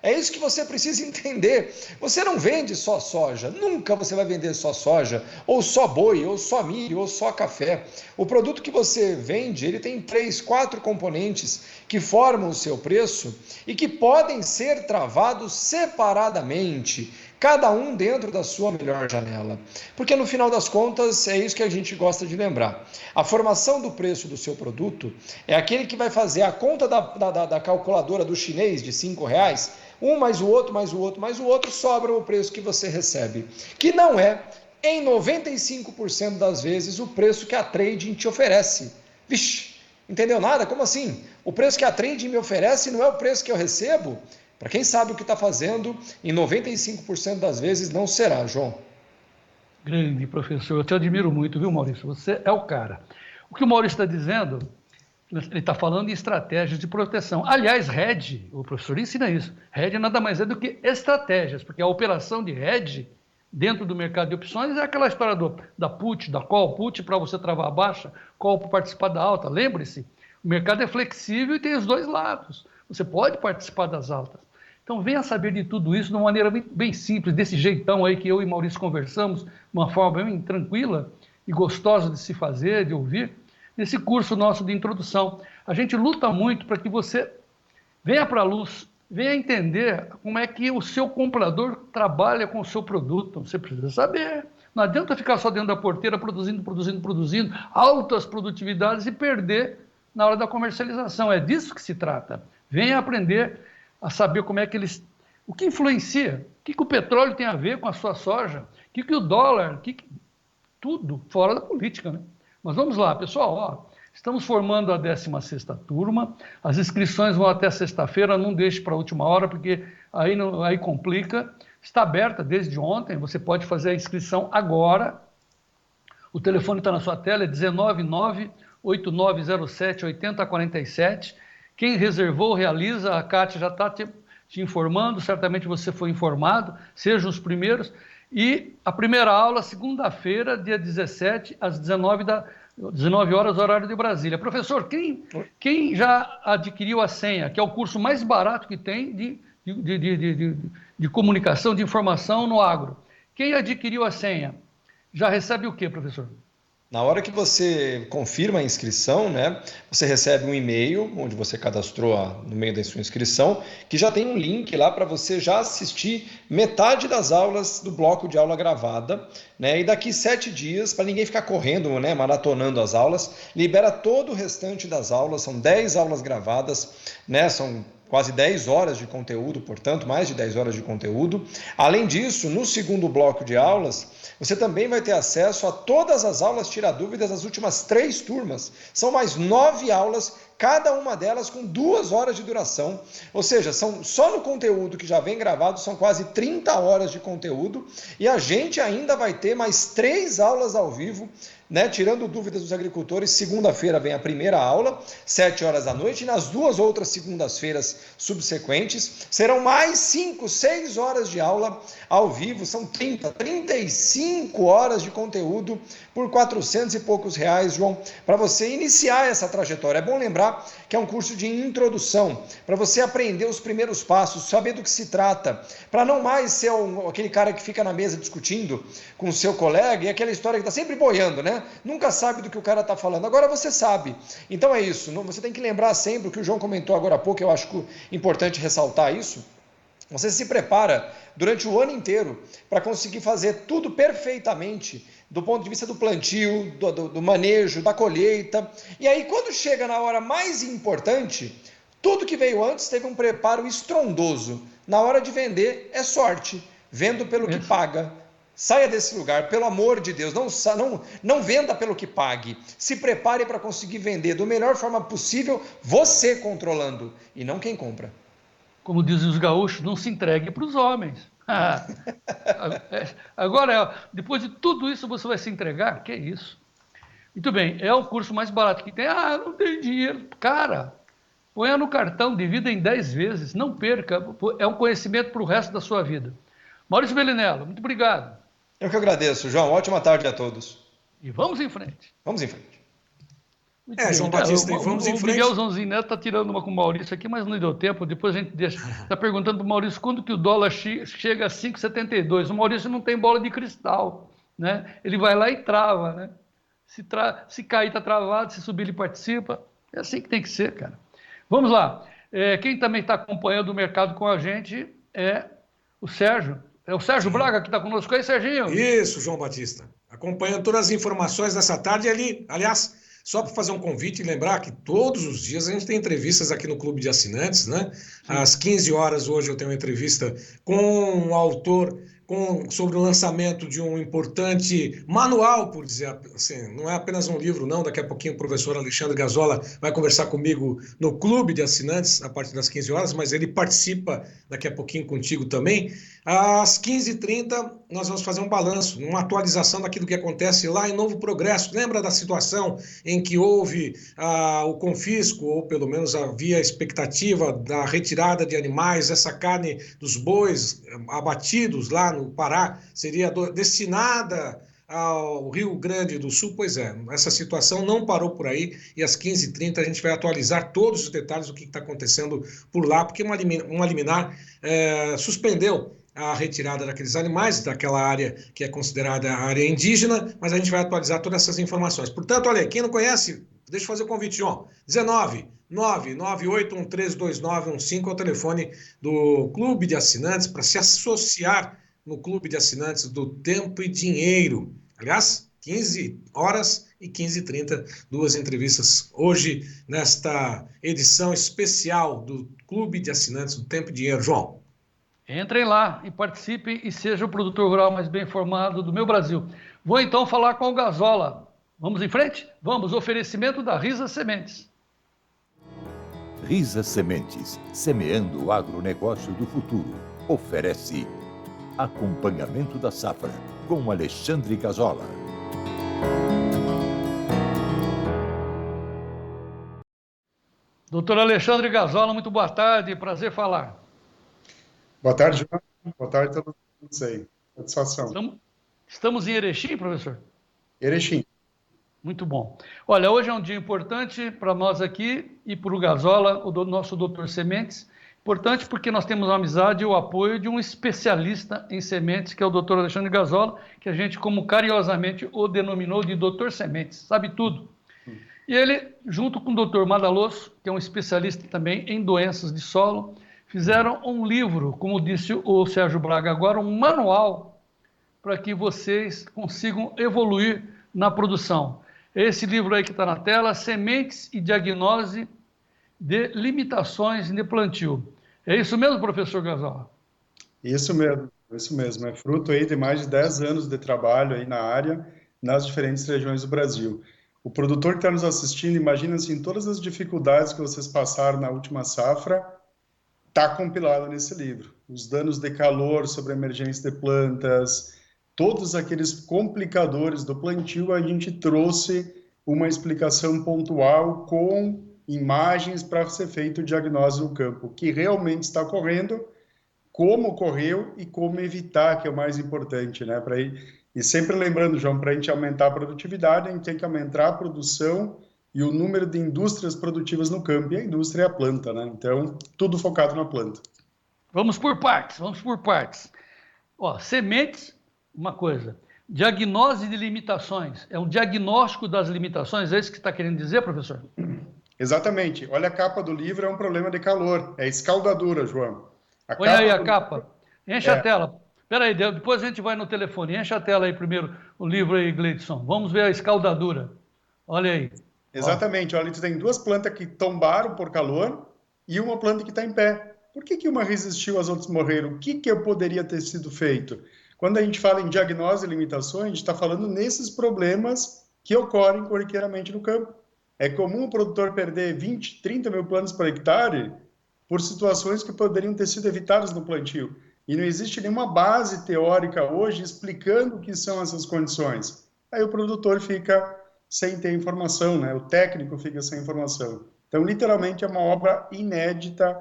É isso que você precisa entender. Você não vende só soja, nunca você vai vender só soja, ou só boi, ou só milho, ou só café. O produto que você vende, ele tem 3, 4 componentes que formam o seu preço e que podem ser travados separadamente, cada um dentro da sua melhor janela. Porque no final das contas é isso que a gente gosta de lembrar. A formação do preço do seu produto é aquele que vai fazer a conta da calculadora do chinês de R$5, um mais o outro, mais o outro, mais o outro, sobra o preço que você recebe. Que não é, em 95% das vezes, o preço que a trading te oferece. Vixe, entendeu nada? Como assim? O preço que a trading me oferece não é o preço que eu recebo? Para quem sabe o que está fazendo, em 95% das vezes não será, João. Grande professor, eu te admiro muito, viu, Maurício? Você é o cara. O que o Maurício está dizendo, ele está falando em estratégias de proteção. Aliás, hedge, o professor ensina isso. Hedge nada mais é do que estratégias, porque a operação de hedge dentro do mercado de opções é aquela história da put, da call, put para você travar a baixa, call para participar da alta. Lembre-se, o mercado é flexível e tem os dois lados. Você pode participar das altas. Então venha saber de tudo isso de uma maneira bem simples, desse jeitão aí que eu e Maurício conversamos, de uma forma bem tranquila e gostosa de se fazer, de ouvir, nesse curso nosso de introdução. A gente luta muito para que você venha para a luz, venha entender como é que o seu comprador trabalha com o seu produto. Você precisa saber. Não adianta ficar só dentro da porteira produzindo, altas produtividades e perder na hora da comercialização. É disso que se trata. Venha aprender a saber como é que eles... O que influencia? O que o petróleo tem a ver com a sua soja? O que o dólar... Tudo fora da política, né? Mas vamos lá, pessoal, ó, estamos formando a 16ª turma, as inscrições vão até sexta-feira, não deixe para a última hora, porque aí complica. Está aberta desde ontem, você pode fazer a inscrição agora. O telefone está na sua tela, é 199-8907-8047. Quem reservou, realiza, a Kátia já está te informando, certamente você foi informado, sejam os primeiros. E a primeira aula, segunda-feira, dia 17, às 19 horas, horário de Brasília. Professor, quem já adquiriu a senha, que é o curso mais barato que tem de comunicação, de informação no agro, quem adquiriu a senha já recebe o quê, professor? Na hora que você confirma a inscrição, né, você recebe um e-mail onde você cadastrou no meio da sua inscrição, que já tem um link lá para você já assistir metade das aulas do bloco de aula gravada, né, e daqui 7 dias, para ninguém ficar correndo, né, maratonando as aulas, libera todo o restante das aulas, são 10 aulas gravadas, né, são quase 10 horas de conteúdo, portanto, mais de 10 horas de conteúdo. Além disso, no segundo bloco de aulas, você também vai ter acesso a todas as aulas tira dúvidas das últimas 3 turmas. São mais 9 aulas, cada uma delas com 2 horas de duração. Ou seja, só no conteúdo que já vem gravado, são quase 30 horas de conteúdo. E a gente ainda vai ter mais 3 aulas ao vivo, né, tirando dúvidas dos agricultores. Segunda-feira vem a primeira aula, 7 horas da noite, e nas 2 outras segundas-feiras subsequentes serão mais 5, 6 horas de aula ao vivo, são 35 horas de conteúdo por R$400 e poucos, João, para você iniciar essa trajetória. É bom lembrar lá, que é um curso de introdução, para você aprender os primeiros passos, saber do que se trata, para não mais ser aquele cara que fica na mesa discutindo com o seu colega e aquela história que está sempre boiando, né? Nunca sabe do que o cara está falando. Agora você sabe. Então é isso. Você tem que lembrar sempre o que o João comentou agora há pouco, eu acho importante ressaltar isso. Você se prepara durante o ano inteiro para conseguir fazer tudo perfeitamente do ponto de vista do plantio, do manejo, da colheita. E aí, quando chega na hora mais importante, tudo que veio antes teve um preparo estrondoso. Na hora de vender, é sorte. Vendo pelo que paga. Saia desse lugar, pelo amor de Deus. Não venda pelo que pague. Se prepare para conseguir vender da melhor forma possível, você controlando, e não quem compra. Como dizem os gaúchos, não se entregue para os homens. Agora, depois de tudo isso, você vai se entregar? Que isso? Muito bem, é o curso mais barato que tem. Não tem dinheiro. Cara, ponha no cartão, divida em 10 vezes, não perca. É um conhecimento para o resto da sua vida. Maurício Bellinello, muito obrigado. Eu que agradeço, João. Ótima tarde a todos. E vamos em frente. Vamos em frente. João Batista, vamos em frente. O Miguel Zonzin Neto está tirando uma com o Maurício aqui, mas não deu tempo. Depois a gente deixa. Está perguntando para o Maurício quando que o dólar chega a 5,72. O Maurício não tem bola de cristal, né? Ele vai lá e trava, né? Se cair, está travado. Se subir, ele participa. É assim que tem que ser, cara. Vamos lá. Quem também está acompanhando o mercado com a gente é o Sérgio. É o Sérgio Braga que está conosco aí, Serginho? Isso, João Batista. Acompanhando todas as informações dessa tarde ali. Aliás, só para fazer um convite e lembrar que todos os dias a gente tem entrevistas aqui no Clube de Assinantes, né? Às 15 horas hoje eu tenho uma entrevista com o autor sobre o lançamento de um importante manual, por dizer assim, não é apenas um livro não, daqui a pouquinho o professor Alexandre Gazola vai conversar comigo no Clube de Assinantes a partir das 15 horas, mas ele participa daqui a pouquinho contigo também. Às 15h30 nós vamos fazer um balanço, uma atualização daquilo que acontece lá em Novo Progresso. Lembra da situação em que houve o confisco, ou pelo menos havia a expectativa da retirada de animais, essa carne dos bois abatidos lá no Pará seria destinada ao Rio Grande do Sul? Pois é, essa situação não parou por aí e às 15h30 a gente vai atualizar todos os detalhes do que está acontecendo por lá, porque uma liminar suspendeu a retirada daqueles animais, daquela área que é considerada área indígena, mas a gente vai atualizar todas essas informações. Portanto, olha, quem não conhece, deixa eu fazer o convite, João. 19-998132915 é o telefone do Clube de Assinantes para se associar no Clube de Assinantes do Tempo e Dinheiro. Aliás, 15 horas e 15h30, duas entrevistas hoje nesta edição especial do Clube de Assinantes do Tempo e Dinheiro. João. Entrem lá e participem e seja o produtor rural mais bem informado do meu Brasil. Vou então falar com o Gazola. Vamos em frente? Vamos, oferecimento da Risa Sementes. Risa Sementes, semeando o agronegócio do futuro. Oferece acompanhamento da safra com Alexandre Gazola. Doutor Alexandre Gazola, muito boa tarde, prazer falar. Boa tarde, João. Boa tarde a todos aí. Satisfação. Estamos em Erechim, professor? Erechim. Muito bom. Olha, hoje é um dia importante para nós aqui e para o Gazola, o nosso doutor Sementes. Importante porque nós temos a amizade e o apoio de um especialista em sementes, que é o doutor Alexandre Gazola, que a gente, como carinhosamente o denominou de doutor Sementes, sabe tudo. E ele, junto com o doutor Madaloso, que é um especialista também em doenças de solo, fizeram um livro, como disse o Sérgio Braga agora, um manual para que vocês consigam evoluir na produção. Esse livro aí que está na tela, Sementes e Diagnose de Limitações de Plantio. É isso mesmo, professor Gazola? Isso mesmo. É fruto aí de mais de 10 anos de trabalho aí na área, nas diferentes regiões do Brasil. O produtor que está nos assistindo, imagina assim, todas as dificuldades que vocês passaram na última safra, está compilado nesse livro. Os danos de calor sobre a emergência de plantas, todos aqueles complicadores do plantio, a gente trouxe uma explicação pontual com imagens para ser feito o diagnóstico no campo, o que realmente está ocorrendo, como ocorreu e como evitar, que é o mais importante, né? E sempre lembrando, João, para a gente aumentar a produtividade, a gente tem que aumentar a produção e o número de indústrias produtivas no campo, e a indústria é a planta, né? Então, tudo focado na planta. Vamos por partes. Ó, sementes, uma coisa. Diagnose de limitações. É um diagnóstico das limitações, é isso que você está querendo dizer, professor? Exatamente. Olha, a capa do livro, é um problema de calor. É escaldadura, João. Põe aí a capa. Enche a tela. Espera aí, depois a gente vai no telefone. Enche a tela aí primeiro, o livro aí, Gleidson. Vamos ver a escaldadura. Olha aí. Exatamente. Olha, tu tem duas plantas que tombaram por calor e uma planta que está em pé. Por que uma resistiu, as outras morreram? O que poderia ter sido feito? Quando a gente fala em diagnose e limitações, a gente está falando nesses problemas que ocorrem corriqueiramente no campo. É comum o produtor perder 20, 30 mil plantas por hectare por situações que poderiam ter sido evitadas no plantio. E não existe nenhuma base teórica hoje explicando o que são essas condições. Aí o produtor fica sem ter informação, né? O técnico fica sem informação. Então, literalmente, é uma obra inédita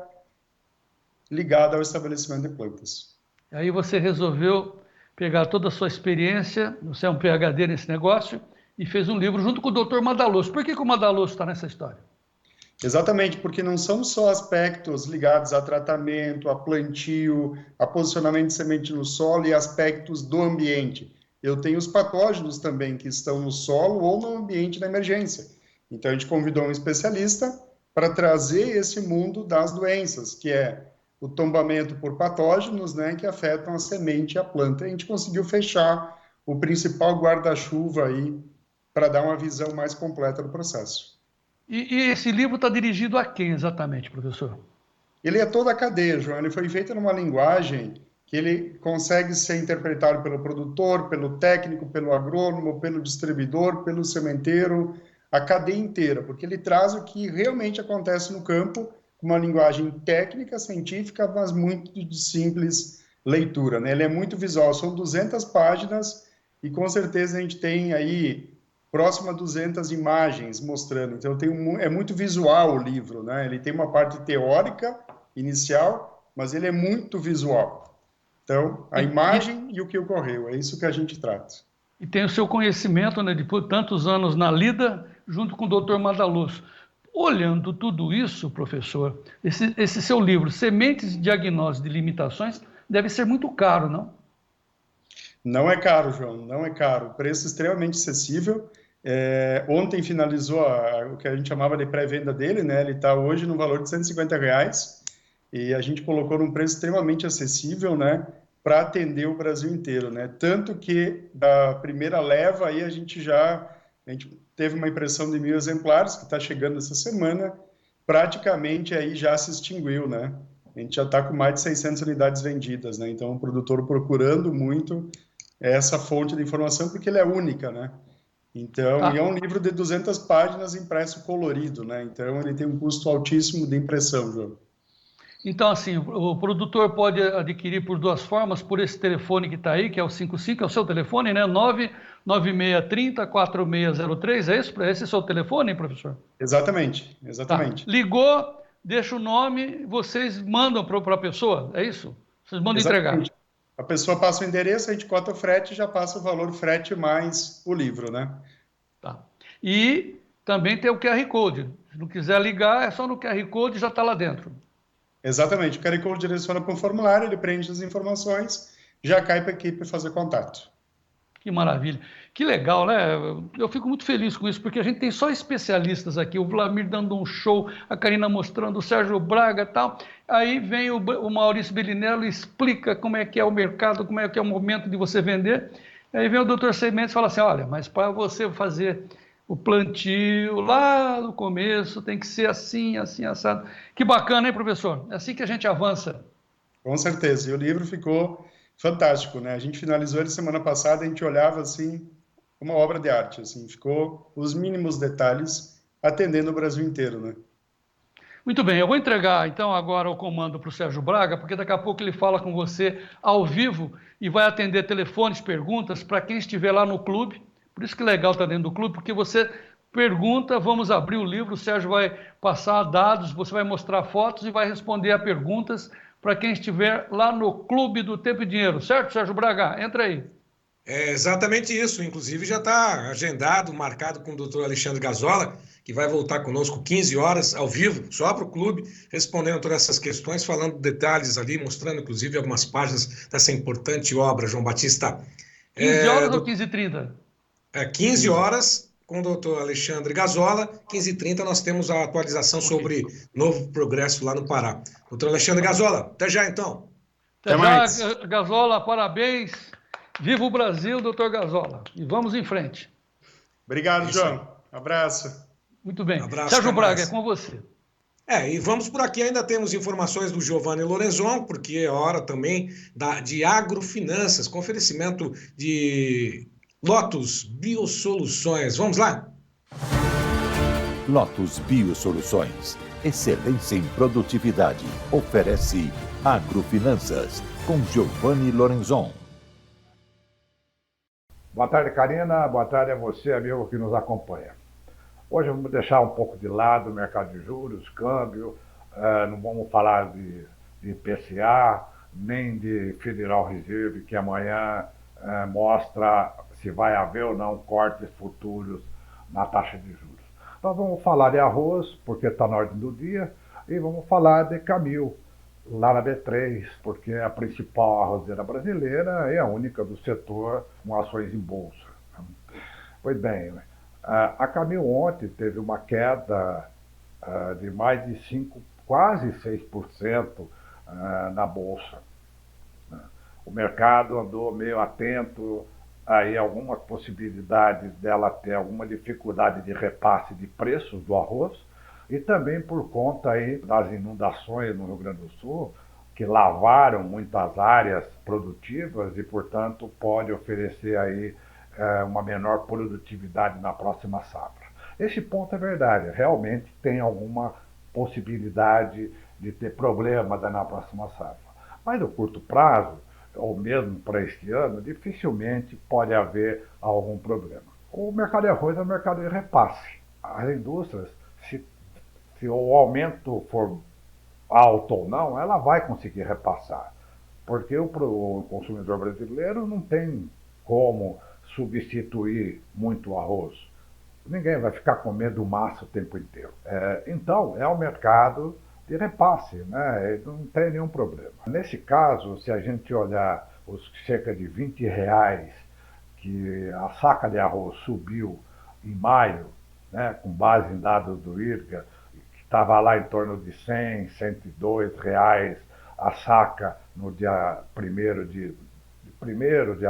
ligada ao estabelecimento de plantas. Aí você resolveu pegar toda a sua experiência, você é um PhD nesse negócio, e fez um livro junto com o Dr. Madaloso. Por que o Madaloso está nessa história? Exatamente, porque não são só aspectos ligados a tratamento, a plantio, a posicionamento de semente no solo e aspectos do ambiente. Eu tenho os patógenos também que estão no solo ou no ambiente da emergência. Então, a gente convidou um especialista para trazer esse mundo das doenças, que é o tombamento por patógenos, né, que afetam a semente e a planta. A gente conseguiu fechar o principal guarda-chuva aí para dar uma visão mais completa do processo. E esse livro está dirigido a quem exatamente, professor? Ele é toda a cadeia, João. Ele foi feito numa linguagem que ele consegue ser interpretado pelo produtor, pelo técnico, pelo agrônomo, pelo distribuidor, pelo sementeiro, a cadeia inteira, porque ele traz o que realmente acontece no campo, com uma linguagem técnica, científica, mas muito de simples leitura, né? Ele é muito visual, são 200 páginas e com certeza a gente tem aí próximo a 200 imagens mostrando. Então é muito visual o livro, né? Ele tem uma parte teórica inicial, mas ele é muito visual. Então, a imagem e o que ocorreu, é isso que a gente trata. E tem o seu conhecimento, né, de tantos anos na lida, junto com o Dr. Madaloso. Olhando tudo isso, professor, esse seu livro, Sementes de Diagnose de Limitações, deve ser muito caro, não? Não é caro, João, não é caro. Preço extremamente acessível. Ontem finalizou o que a gente chamava de pré-venda dele, né? Ele está hoje no valor de R$150 e a gente colocou num preço extremamente acessível, né? Para atender o Brasil inteiro, né? Tanto que da primeira leva aí a gente teve uma impressão de 1.000 exemplares que está chegando essa semana, praticamente aí já se extinguiu, né? A gente já está com mais de 600 unidades vendidas, né? Então o produtor procurando muito essa fonte de informação porque ele é única, né? Então, e é um livro de 200 páginas impresso colorido, né? Então ele tem um custo altíssimo de impressão, João. Então, assim, o produtor pode adquirir por duas formas, por esse telefone que está aí, que é o 55, é o seu telefone, né? 99630-4603, é isso? Esse é o seu telefone, hein, professor? Exatamente. Tá. Ligou, deixa o nome, vocês mandam para a pessoa, é isso? Vocês mandam entregar. A pessoa passa o endereço, a gente cota o frete e já passa o valor frete mais o livro, né? Tá. E também tem o QR Code. Se não quiser ligar, é só no QR Code e já está lá dentro. Exatamente. O QR Code direciona para um formulário, ele preenche as informações, já cai para a equipe fazer contato. Que maravilha. Que legal, né? Eu fico muito feliz com isso, porque a gente tem só especialistas aqui, o Vlamir dando um show, a Karina mostrando, o Sérgio Braga e tal. Aí vem o Maurício Bellinello e explica como é que é o mercado, como é que é o momento de você vender. Aí vem o Dr. Sementes e fala assim, olha, mas para você fazer o plantio lá no começo tem que ser assim, assim, assado. Que bacana, hein, professor? É assim que a gente avança. Com certeza. E o livro ficou fantástico, né? A gente finalizou ele semana passada, a gente olhava assim, uma obra de arte, assim, ficou os mínimos detalhes atendendo o Brasil inteiro, né? Muito bem, eu vou entregar então agora o comando para o Sérgio Braga, porque daqui a pouco ele fala com você ao vivo e vai atender telefones, perguntas para quem estiver lá no clube. Por isso que é legal estar dentro do clube, porque você pergunta, vamos abrir o livro, o Sérgio vai passar dados, você vai mostrar fotos e vai responder a perguntas para quem estiver lá no Clube do Tempo e Dinheiro. Certo, Sérgio Braga? Entra aí. É exatamente isso. Inclusive já está agendado, marcado com o doutor Alexandre Gazola, que vai voltar conosco 15 horas, ao vivo, só para o clube, respondendo todas essas questões, falando detalhes ali, mostrando inclusive algumas páginas dessa importante obra, João Batista. 15 horas ou 15h30? 15 horas com o doutor Alexandre Gazola, 15h30 nós temos a atualização sobre novo progresso lá no Pará. Doutor Alexandre Gazola, até já então. Até já, Gazola, parabéns. Viva o Brasil, doutor Gazola. E vamos em frente. Obrigado, João. Abraço. Muito bem. Abraço, Sérgio Braga, é com você. E vamos por aqui, ainda temos informações do Giovanni Lorenzon, porque é hora também de agrofinanças, com oferecimento de Lotus Biosoluções. Vamos lá? Lotus Biosoluções, excelência em produtividade, oferece agrofinanças, com Giovanni Lorenzon. Boa tarde, Karina. Boa tarde a você, amigo que nos acompanha. Hoje vamos deixar um pouco de lado o mercado de juros, câmbio, não vamos falar de IPCA, nem de Federal Reserve, que amanhã mostra se vai haver ou não cortes futuros na taxa de juros. Nós vamos falar de arroz, porque está na ordem do dia, e vamos falar de Camil, lá na B3, porque é a principal arrozeira brasileira e a única do setor com ações em bolsa. Pois bem, a Camil ontem teve uma queda de mais de 5, quase 6% na bolsa. O mercado andou meio atento aí algumas possibilidades dela ter alguma dificuldade de repasse de preços do arroz, e também por conta aí das inundações no Rio Grande do Sul, que lavaram muitas áreas produtivas e, portanto, pode oferecer aí uma menor produtividade na próxima safra. Esse ponto é verdade, realmente tem alguma possibilidade de ter problema na próxima safra. Mas no curto prazo, ou mesmo para este ano, dificilmente pode haver algum problema. O mercado de arroz é um mercado de repasse. As indústrias, se o aumento for alto ou não, ela vai conseguir repassar, porque o consumidor brasileiro não tem como substituir muito o arroz. Ninguém vai ficar comendo massa o tempo inteiro. Então, é um mercado de repasse, né? Não tem nenhum problema. Nesse caso, se a gente olhar os cerca de R$20 que a saca de arroz subiu em maio, né, com base em dados do IRGA, que estava lá em torno de R$100, R$102 a saca no dia 1º, dia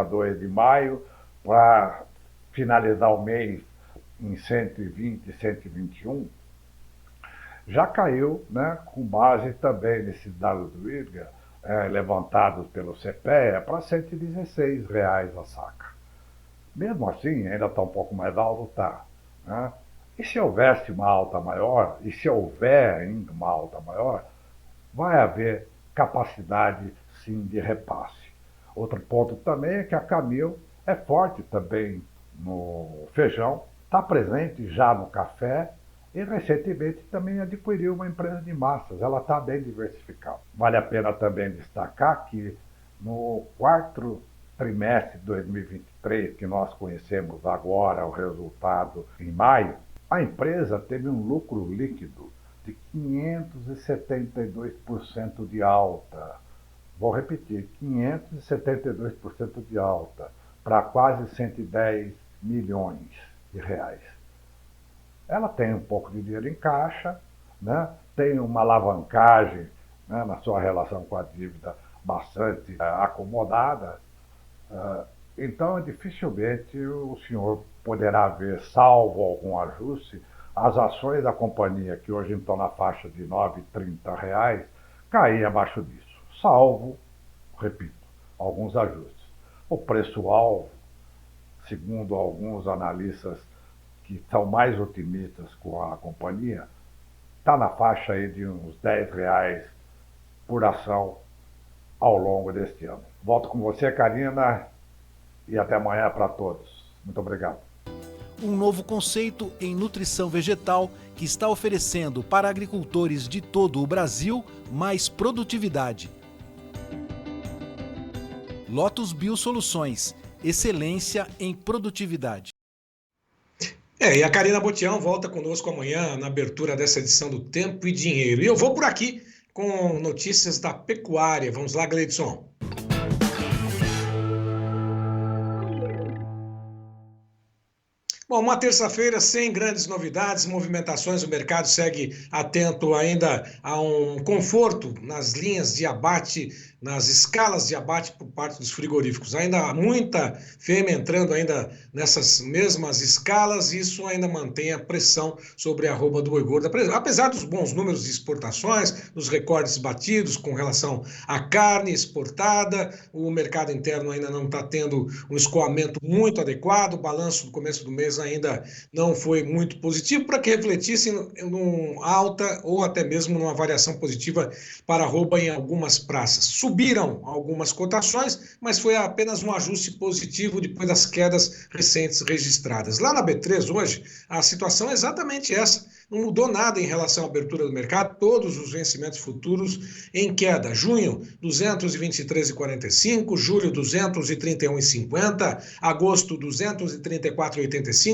2 de maio, para finalizar o mês em 120, 121, já caiu, né, com base também nesses dados do IRGA, levantados pelo CPEA, para R$116 a saca. Mesmo assim, ainda está um pouco mais alto, tá, né? E se houvesse uma alta maior, e se houver ainda uma alta maior, vai haver capacidade, sim, de repasse. Outro ponto também é que a Camil é forte também no feijão, está presente já no café e recentemente também adquiriu uma empresa de massas. Ela está bem diversificada. Vale a pena também destacar que no quarto trimestre de 2023, que nós conhecemos agora o resultado em maio, a empresa teve um lucro líquido de 572% de alta. Vou repetir, 572% de alta, para quase 110 milhões de reais. Ela tem um pouco de dinheiro em caixa, né? Tem uma alavancagem, né, na sua relação com a dívida bastante acomodada. Então, dificilmente o senhor poderá ver, salvo algum ajuste, as ações da companhia, que hoje estão na faixa de R$ 9,30, cair abaixo disso, salvo, repito, alguns ajustes. O preço-alvo, segundo alguns analistas que são mais otimistas com a companhia, está na faixa aí de uns R$10 por ação ao longo deste ano. Volto com você, Karina, e até amanhã para todos. Muito obrigado. Um novo conceito em nutrição vegetal que está oferecendo para agricultores de todo o Brasil mais produtividade. Lotus Biosoluções, excelência em produtividade. E a Karina Botião volta conosco amanhã na abertura dessa edição do Tempo e Dinheiro. E eu vou por aqui com notícias da pecuária. Vamos lá, Gleidson. Bom, uma terça-feira sem grandes novidades, movimentações, o mercado segue atento ainda a um conforto nas linhas de abate, nas escalas de abate por parte dos frigoríficos. Ainda há muita fêmea entrando ainda nessas mesmas escalas, e isso ainda mantém a pressão sobre a arroba do boi gordo. Apesar dos bons números de exportações, dos recordes batidos com relação à carne exportada, o mercado interno ainda não está tendo um escoamento muito adequado, o balanço do começo do mês ainda não foi muito positivo, para que refletisse em alta ou até mesmo numa variação positiva para a arroba em algumas praças. Subiram algumas cotações, mas foi apenas um ajuste positivo depois das quedas recentes registradas. Lá na B3 hoje, a situação é exatamente essa. Não mudou nada em relação à abertura do mercado, todos os vencimentos futuros em queda. Junho, 223,45, julho, 231,50, agosto, 234,85,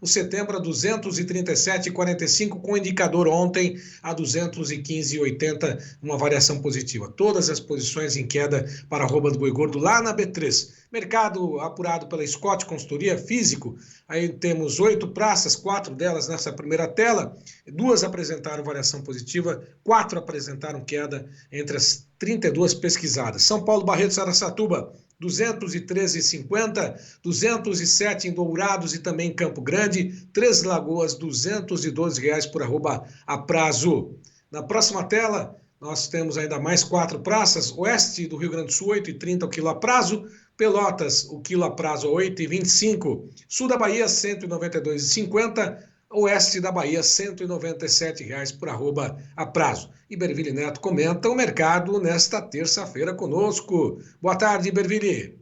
o setembro, 237,45, com indicador ontem a 215,80, uma variação positiva. Todas as posições em queda para a arroba do boi gordo lá na B3. Mercado apurado pela Scott Consultoria Físico, aí temos 8 praças, 4 delas nessa primeira tela, 2 apresentaram variação positiva, 4 apresentaram queda entre as 32 pesquisadas. São Paulo, Barreto, Araçatuba, 213,50, 207 em Dourados e também em Campo Grande, Três Lagoas, R$212 por arroba a prazo. Na próxima tela, nós temos ainda mais 4 praças, oeste do Rio Grande do Sul, 8,30 o quilo a prazo, Pelotas, o quilo a prazo, 8,25, sul da Bahia, R$192,50, oeste da Bahia, R$197 por arroba a prazo. Iberville Neto comenta o mercado nesta terça-feira conosco. Boa tarde, Iberville.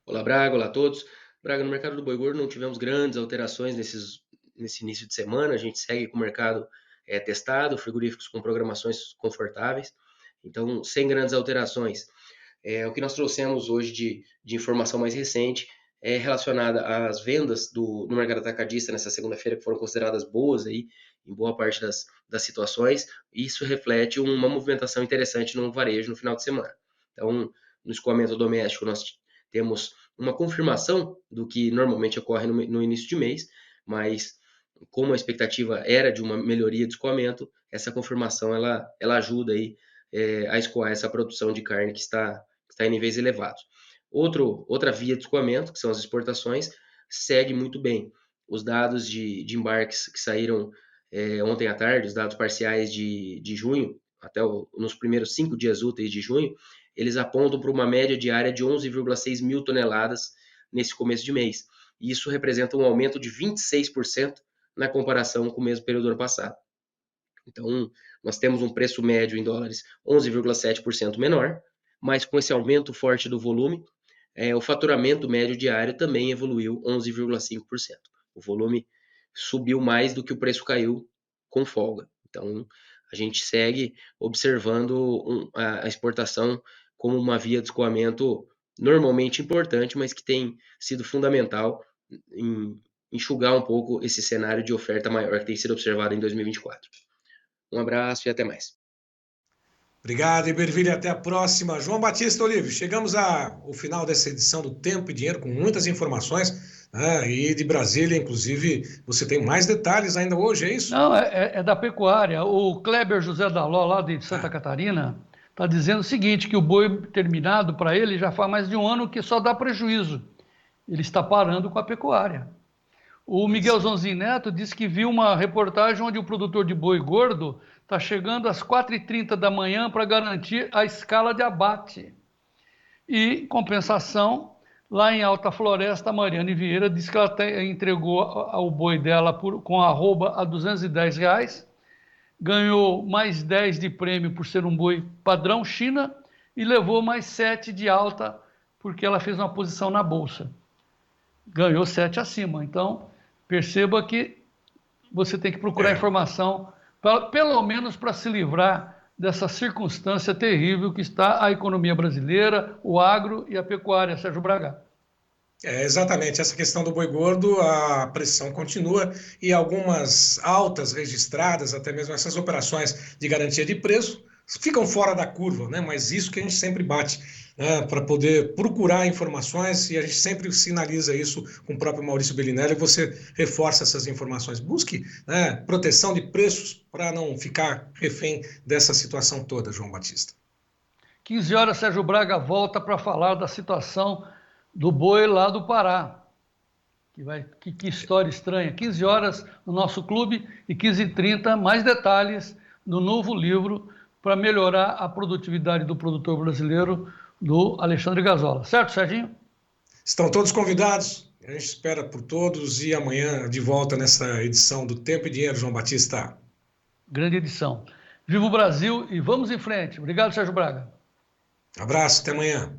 Olá, Braga, olá a todos. Braga, no mercado do boi gordo não tivemos grandes alterações nesse início de semana, a gente segue com o mercado testado, frigoríficos com programações confortáveis, então sem grandes alterações. O que nós trouxemos hoje de informação mais recente é relacionada às vendas no mercado atacadista nessa segunda-feira, que foram consideradas boas aí, em boa parte das situações. Isso reflete uma movimentação interessante no varejo no final de semana. Então, no escoamento doméstico, nós temos uma confirmação do que normalmente ocorre no início de mês, mas como a expectativa era de uma melhoria de escoamento, essa confirmação ela ajuda aí, a escoar essa produção de carne que está em níveis elevados. Outra via de escoamento, que são as exportações, segue muito bem. Os dados de embarques que saíram ontem à tarde, os dados parciais de junho, até nos primeiros 5 dias úteis de junho, eles apontam para uma média diária de 11,6 mil toneladas nesse começo de mês. E isso representa um aumento de 26% na comparação com o mesmo período do ano passado. Então, nós temos um preço médio em dólares 11,7% menor, mas com esse aumento forte do volume, o faturamento médio diário também evoluiu 11,5%. O volume subiu mais do que o preço caiu com folga. Então, a gente segue observando a exportação como uma via de escoamento normalmente importante, mas que tem sido fundamental em enxugar um pouco esse cenário de oferta maior que tem sido observado em 2024. Um abraço e até mais. Obrigado, Iberville. Até a próxima. João Batista Olívio, chegamos ao final dessa edição do Tempo e Dinheiro com muitas informações, né? E de Brasília, inclusive, você tem mais detalhes ainda hoje, é isso? Não, é da pecuária. O Kleber José Daló, lá de Santa Catarina, está dizendo o seguinte, que o boi terminado, para ele, já faz mais de um ano que só dá prejuízo. Ele está parando com a pecuária. O Miguel Zonzin Neto disse que viu uma reportagem onde o produtor de boi gordo está chegando às 4h30 da manhã para garantir a escala de abate. E, em compensação, lá em Alta Floresta, a Mariane Vieira disse que ela entregou o boi dela com arroba a R$210, ganhou mais 10 de prêmio por ser um boi padrão China e levou mais 7 de alta porque ela fez uma posição na bolsa. Ganhou 7 acima. Então, perceba que você tem que procurar informação, pelo menos para se livrar dessa circunstância terrível que está a economia brasileira, o agro e a pecuária, Sérgio Braga. Exatamente, essa questão do boi gordo, a pressão continua e algumas altas registradas, até mesmo essas operações de garantia de preço, ficam fora da curva, né? Mas isso que a gente sempre bate, né? Para poder procurar informações, e a gente sempre sinaliza isso com o próprio Maurício Bellinelli, e você reforça essas informações. Busque, né, proteção de preços para não ficar refém dessa situação toda, João Batista. 15 horas, Sérgio Braga volta para falar da situação do boi lá do Pará. Que história estranha. 15 horas no nosso clube e 15h30, mais detalhes no novo livro para melhorar a produtividade do produtor brasileiro, do Alexandre Gazola. Certo, Serginho? Estão todos convidados. A gente espera por todos e amanhã de volta nessa edição do Tempo e Dinheiro, João Batista. Grande edição. Viva o Brasil e vamos em frente. Obrigado, Sérgio Braga. Abraço, até amanhã.